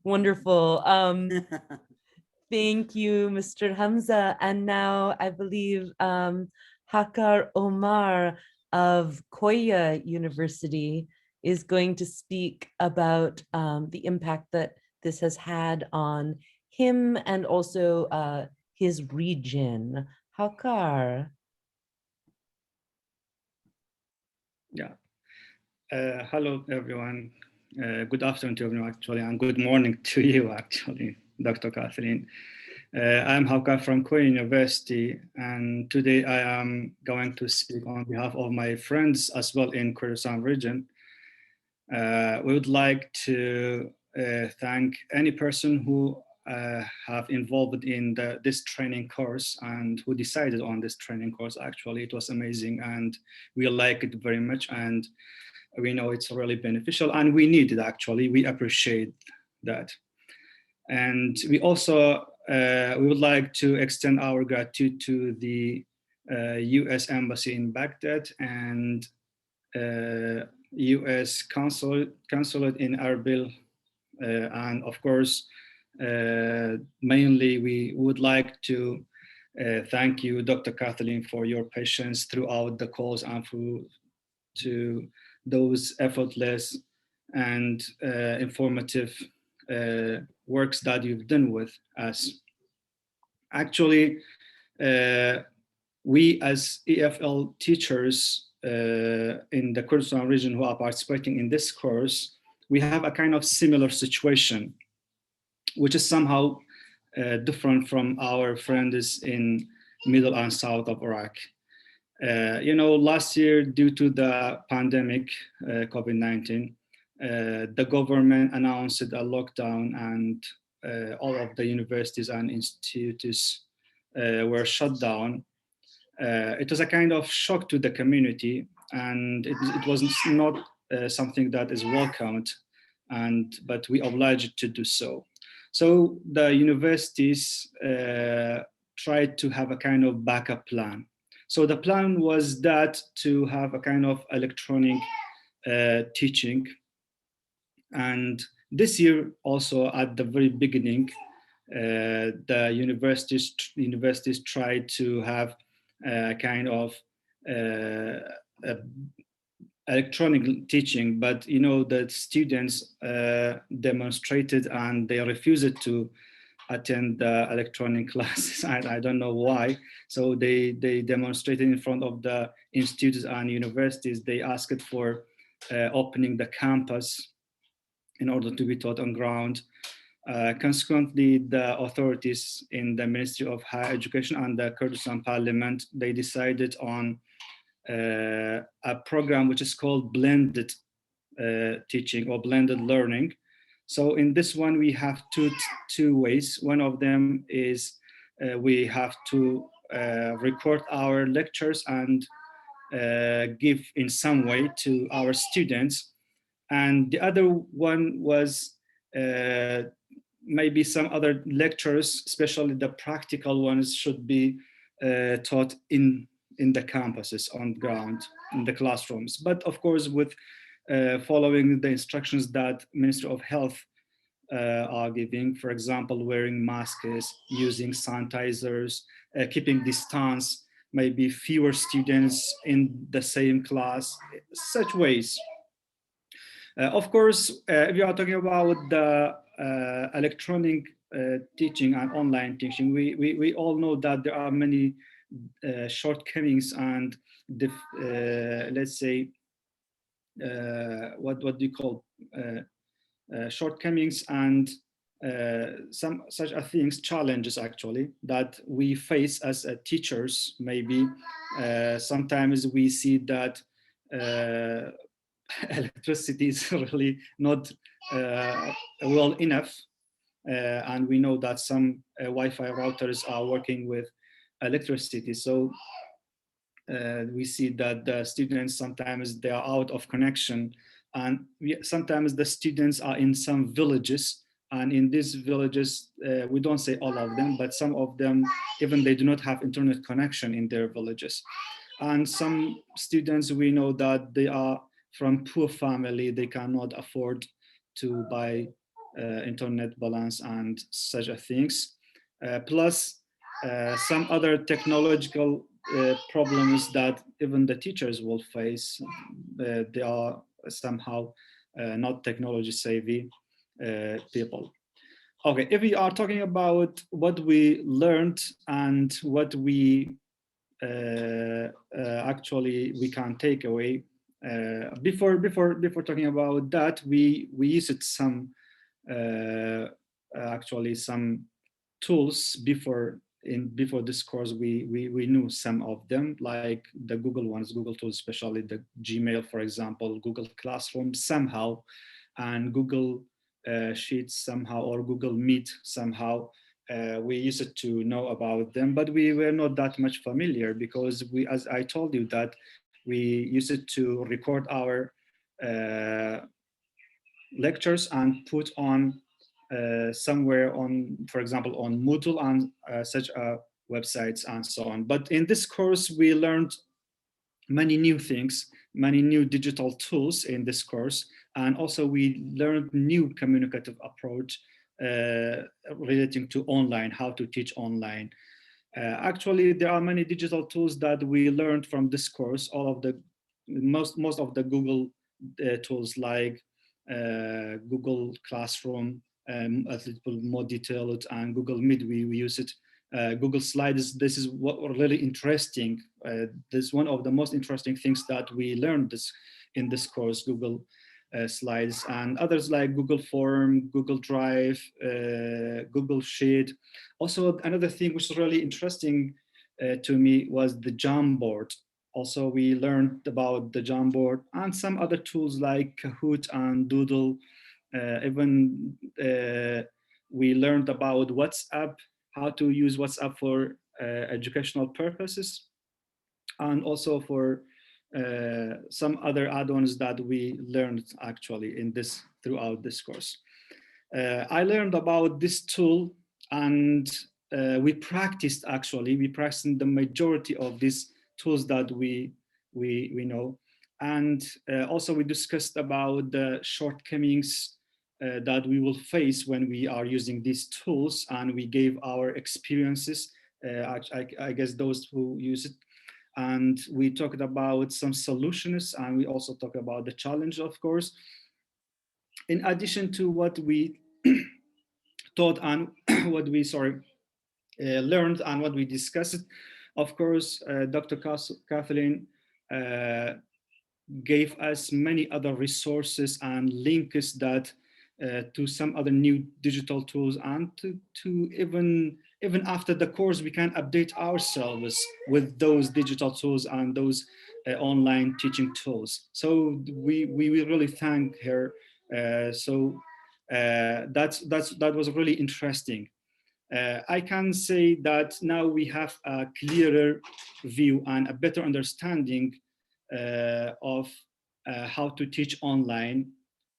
Wonderful. Thank you, Mr. Hamza. And now I believe Hakar Omar of Koya University is going to speak about the impact that this has had on him and also his region. Hakar. Yeah. Hello, everyone. Good afternoon to everyone, actually, and good morning to you, actually, Dr. Kathleen. I'm Hakar from Korea University, and today I am going to speak on behalf of my friends as well in Khorasan region. We would like to thank any person who have involved in this training course and who decided on this training course. Actually, it was amazing and we like it very much, and we know it's really beneficial and we need it. Actually, we appreciate that. And we also we would like to extend our gratitude to the US Embassy in Baghdad and US Consulate in Erbil, and of course, mainly we would like to thank you, Dr. Kathleen, for your patience throughout the calls and to those effortless and informative works that you've done with us. Actually, we as EFL teachers in the Khorasan region who are participating in this course, we have a kind of similar situation, which is somehow different from our friends in middle and south of Iraq. You know, last year, due to the pandemic, COVID-19, the government announced a lockdown and all of the universities and institutes were shut down. It was a kind of shock to the community, and it was not something that is welcomed, but we obliged to do so. So the universities tried to have a kind of backup plan. So the plan was that to have a kind of electronic teaching. And this year also at the very beginning, the universities tried to have a kind of electronic teaching, but you know that students demonstrated and they refused to attend the electronic classes. I don't know why. So they demonstrated in front of the institutes and universities. They asked for opening the campus in order to be taught on ground. Consequently, the authorities in the Ministry of Higher Education and the Kurdistan Parliament, they decided on a program which is called blended teaching or blended learning. So in this one, we have two ways. One of them is we have to record our lectures and give in some way to our students. And the other one was maybe some other lectures, especially the practical ones, should be taught in the campuses on ground, in the classrooms. But of course, with following the instructions that Ministry of Health are giving, for example, wearing masks, using sanitizers, keeping distance, maybe fewer students in the same class, such ways. Of course, if you are talking about the electronic teaching and online teaching, we all know that there are many shortcomings and let's say what do you call shortcomings and some such things, challenges actually, that we face as teachers. Maybe sometimes we see that electricity is really not well enough, and we know that some Wi-Fi routers are working with electricity. So we see that the students sometimes they are out of connection, and sometimes the students are in some villages, and in these villages we don't say all of them, but some of them even they do not have internet connection in their villages. And some students, we know that they are from poor family, they cannot afford to buy internet balance and such things. Plus some other technological problems that even the teachers will face. They are somehow not technology savvy people. Okay, if we are talking about what we learned and what we actually we can take away, before talking about that, we used some actually some tools before this course. We knew some of them, like the Google ones, Google tools, especially the Gmail, for example, Google Classroom somehow, and Google Sheets somehow, or Google Meet somehow. We used to know about them, but we were not that much familiar, because we, as I told you, that we used to record our lectures and put on somewhere on, for example, on Moodle and such websites and so on. But in this course, we learned many new things, many new digital tools in this course. And also we learned new communicative approach relating to online, how to teach online. Actually, there are many digital tools that we learned from this course. All of the most of the Google tools, like Google Classroom, a little more detailed, and Google Meet, we use it. Google Slides, this is what really interesting. This is one of the most interesting things that we learned in this course, Google Slides, and others like Google Form, Google Drive, Google Sheet. Also, another thing which is really interesting to me was the Jamboard. Also, we learned about the Jamboard and some other tools like Kahoot and Doodle. Even we learned about WhatsApp, how to use WhatsApp for educational purposes, and also for some other add-ons that we learned actually in this throughout this course. I learned about this tool, and we practiced the majority of these tools that we know. And also we discussed about the shortcomings that we will face when we are using these tools, and we gave our experiences, I guess those who use it. And we talked about some solutions, and we also talked about the challenge, of course. In addition to what we taught and what we learned and what we discussed, of course, Dr. Kathleen gave us many other resources and links that to some other new digital tools, and to even after the course we can update ourselves with those digital tools and those online teaching tools. So we really thank her. That was really interesting. I can say that now we have a clearer view and a better understanding of how to teach online.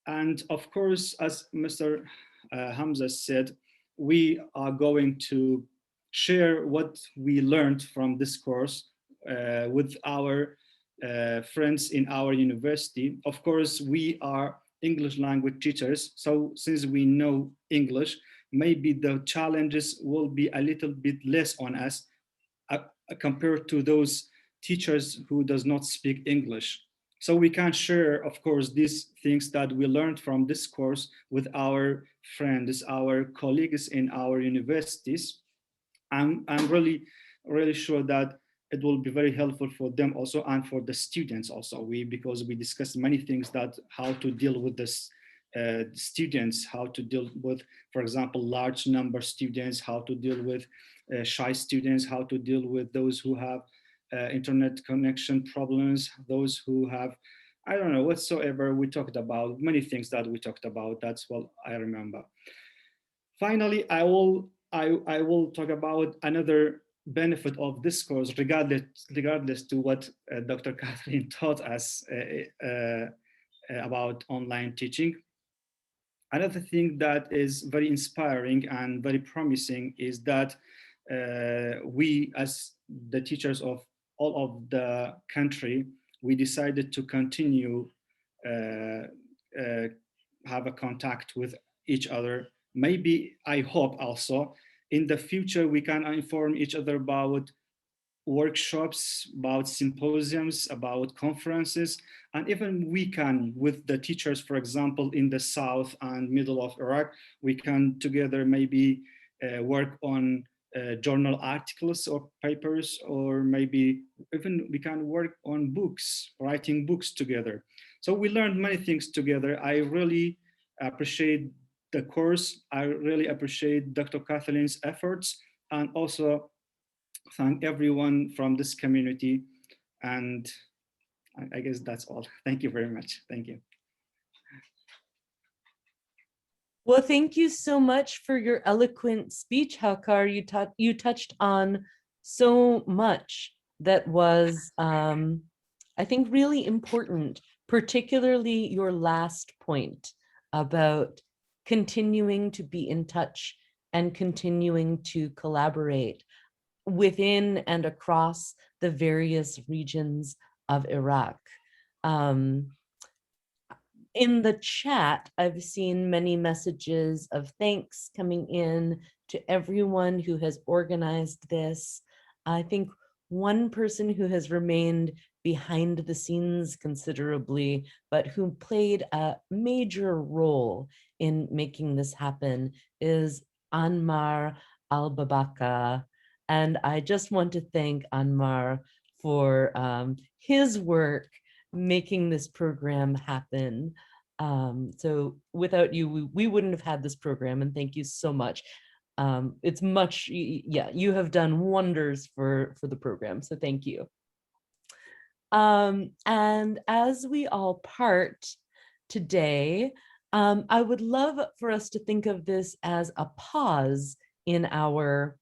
And of course, as Mr. Hamza said, we are going to share what we learned from this course with our friends in our university. Of course, we are English language teachers, so since we know English, maybe the challenges will be a little bit less on us compared to those teachers who does not speak English. So we can share, of course, these things that we learned from this course with our friends, our colleagues in our universities. I'm really sure that it will be very helpful for them also, and for the students also. Because we discussed many things, that how to deal with this students, how to deal with, for example, large number students, how to deal with shy students, how to deal with those who have internet connection problems, those who have, I don't know, whatsoever. We talked about many things that we talked about. That's what I remember. Finally, I will talk about another benefit of this course, regardless to what Dr. Kathleen taught us about online teaching. Another thing that is very inspiring and very promising is that we, as the teachers of all of the country, we decided to continue have a contact with each other. Maybe, I hope also, in the future we can inform each other about workshops, about symposiums, about conferences, and even we can, with the teachers, for example, in the south and middle of Iraq, we can together maybe work on journal articles or papers, or maybe even we can work on books, writing books together. So we learned many things together. I really appreciate the course. I really appreciate Dr. Kathleen's efforts, and also thank everyone from this community. And I guess that's all. Thank you very much. Thank you. Well, thank you so much for your eloquent speech, Haukar. You touched on so much that was, I think, really important, particularly your last point about continuing to be in touch and continuing to collaborate within and across the various regions of Iraq. In the chat, I've seen many messages of thanks coming in to everyone who has organized this. I think one person who has remained behind the scenes considerably, but who played a major role in making this happen, is Anmar Al-Babaka. And I just want to thank Anmar for his work making this program happen. So without you, we wouldn't have had this program, and thank you so much. It's much, yeah, you have done wonders for the program, so thank you. And as we all part today, I would love for us to think of this as a pause in our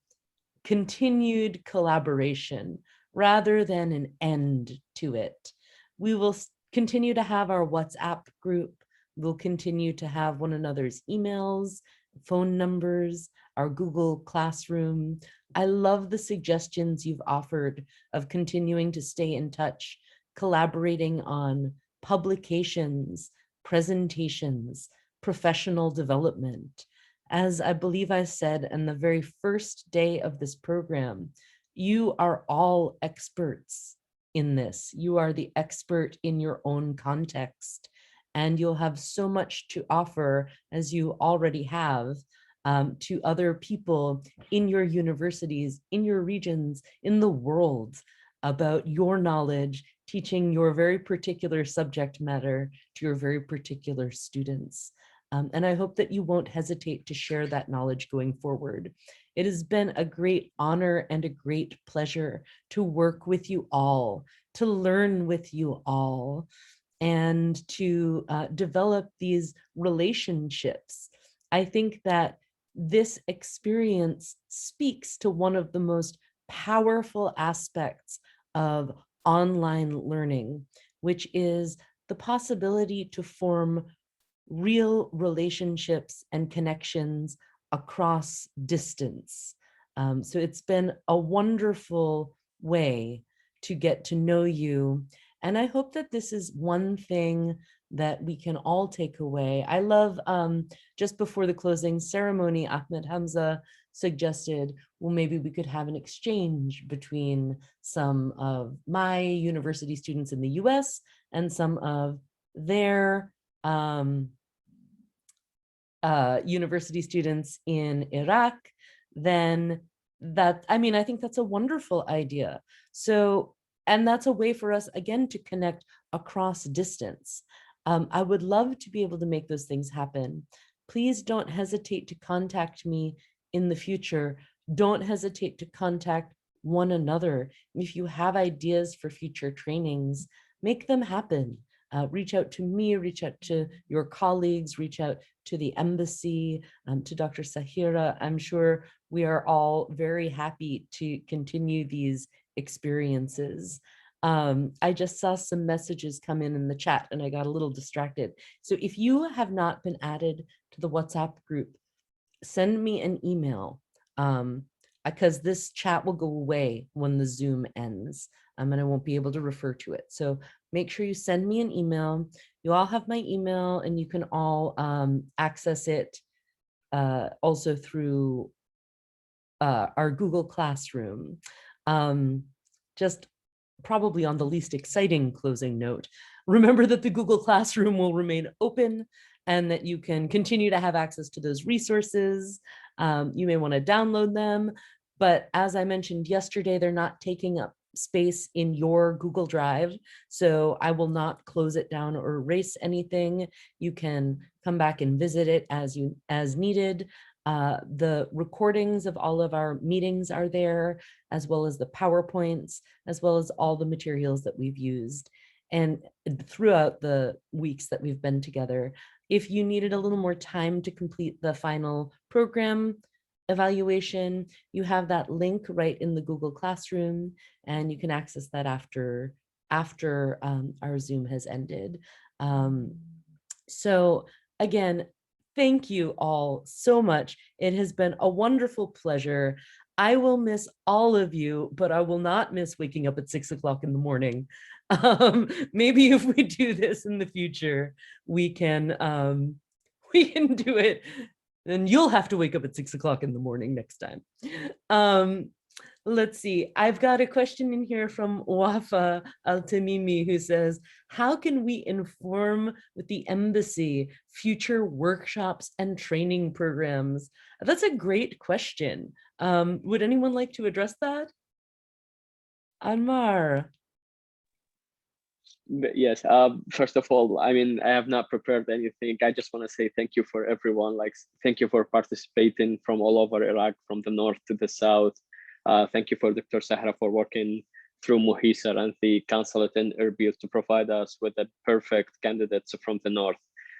continued collaboration rather than an end to it. We will continue to have our WhatsApp group. We'll continue to have one another's emails, phone numbers, our Google Classroom. I love the suggestions you've offered of continuing to stay in touch, collaborating on publications, presentations, professional development. As I believe I said on the very first day of this program, you are all experts in this. You are the expert in your own context, and you'll have so much to offer, as you already have, to other people in your universities, in your regions, in the world, about your knowledge, teaching your very particular subject matter to your very particular students. And I hope that you won't hesitate to share that knowledge going forward. It has been a great honor and a great pleasure to work with you all, to learn with you all, and to develop these relationships. I think that this experience speaks to one of the most powerful aspects of online learning, which is the possibility to form real relationships and connections across distance. So it's been a wonderful way to get to know you. And I hope that this is one thing that we can all take away. I love, just before the closing ceremony, Ahmed Hamza suggested, well, maybe we could have an exchange between some of my university students in the US and some of their university students in Iraq. Then that, I mean, I think that's a wonderful idea. So, and that's a way for us, again, to connect across distance. I would love to be able to make those things happen. Please don't hesitate to contact me in the future. Don't hesitate to contact one another. If you have ideas for future trainings, make them happen. Reach out to me, reach out to your colleagues, reach out to the embassy, to Dr. Sahira. I'm sure we are all very happy to continue these experiences. I just saw some messages come in the chat and I got a little distracted. So if you have not been added to the WhatsApp group, send me an email, because this chat will go away when the Zoom ends, and I won't be able to refer to it. So make sure you send me an email. You all have my email, and you can all access it also through our Google Classroom. Just probably on the least exciting closing note, remember that the Google Classroom will remain open and that you can continue to have access to those resources. You may want to download them, but as I mentioned yesterday, they're not taking up space in your Google Drive, so I will not close it down or erase anything. You can come back and visit it as needed. The recordings of all of our meetings are there, as well as the PowerPoints, as well as all the materials that we've used. And throughout the weeks that we've been together, if you needed a little more time to complete the final program evaluation, you have that link right in the Google Classroom, and you can access that after our Zoom has ended. So again, thank you all so much. It has been a wonderful pleasure. I will miss all of you, but I will not miss waking up at 6 o'clock in the morning. Maybe if we do this in the future, we can do it. Then you'll have to wake up at 6 o'clock in the morning next time. Let's see, I've got a question in here from Wafa Al-Tamimi, who says, how can we inform with the embassy future workshops and training programs? That's a great question. Would anyone like to address that? Anmar. Yes, first of all, I mean, I have not prepared anything. I just want to say thank you for everyone. Like, thank you for participating from all over Iraq, from the north to the south. Thank you for Dr. Sahra for working through Mohisar and the consulate in Erbil to provide us with the perfect candidates from the north.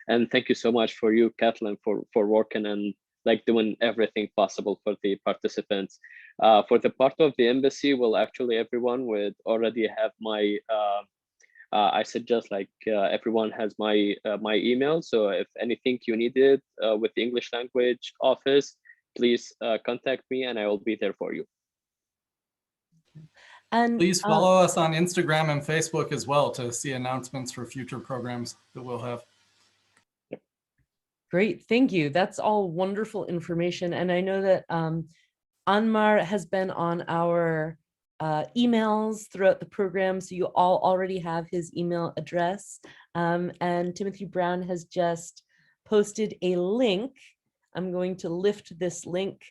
And thank you so much for you, Kathleen, for working and like doing everything possible for the participants. For the part of the embassy, well, actually everyone would already have my, I suggest like everyone has my my email. So if anything you needed with the English language office, please contact me and I will be there for you. And please follow us on Instagram and Facebook as well to see announcements for future programs that we'll have. Great, thank you. That's all wonderful information. And I know that Anmar has been on our emails throughout the program, so you all already have his email address. And Timothy Brown has just posted a link. I'm going to lift this link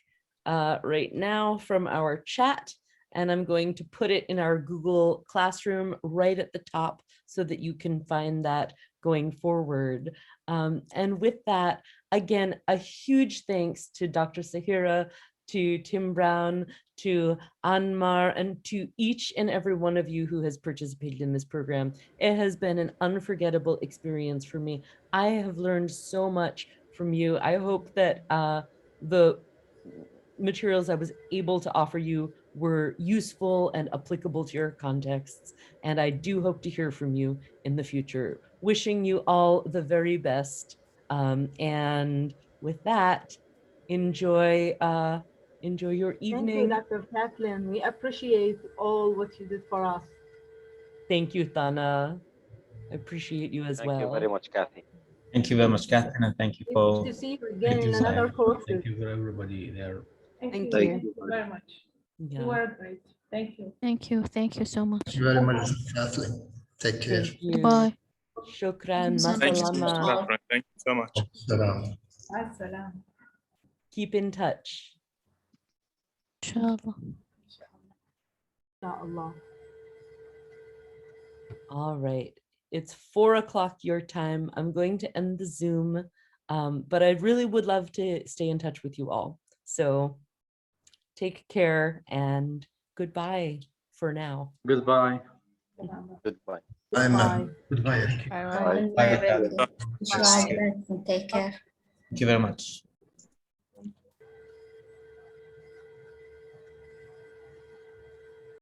right now from our chat, and I'm going to put it in our Google Classroom right at the top so that you can find that going forward. And with that, again, a huge thanks to Dr. Sahira, to Tim Brown, to Anmar, and to each and every one of you who has participated in this program. It has been an unforgettable experience for me. I have learned so much from you. I hope that the materials I was able to offer you were useful and applicable to your contexts. And I do hope to hear from you in the future. Wishing you all the very best. And with that, enjoy your evening. Thank you, Dr. Kathleen. We appreciate all what you did for us. Thank you, Thana. I appreciate you as well. Thank you very much, Kathy. Thank you very much, Catherine, and thank you for. To see you again in another course. Thank you for everybody there. Thank Thank you very much. Yeah. You were great. Thank you. Thank you. Thank you so much. Thank you very much, Kathleen. Take care. Thank you. Bye. Shukran, Thank you so much, masalama. Catherine. Thank you so much. Salam. Assalam. Keep in touch. Inshallah. Inshallah. All right. It's 4 o'clock your time. I'm going to end the Zoom, but I really would love to stay in touch with you all. So take care and goodbye for now. Goodbye. Goodbye. Bye, ma'am. Goodbye. Bye. Bye. Take care. Thank you very much.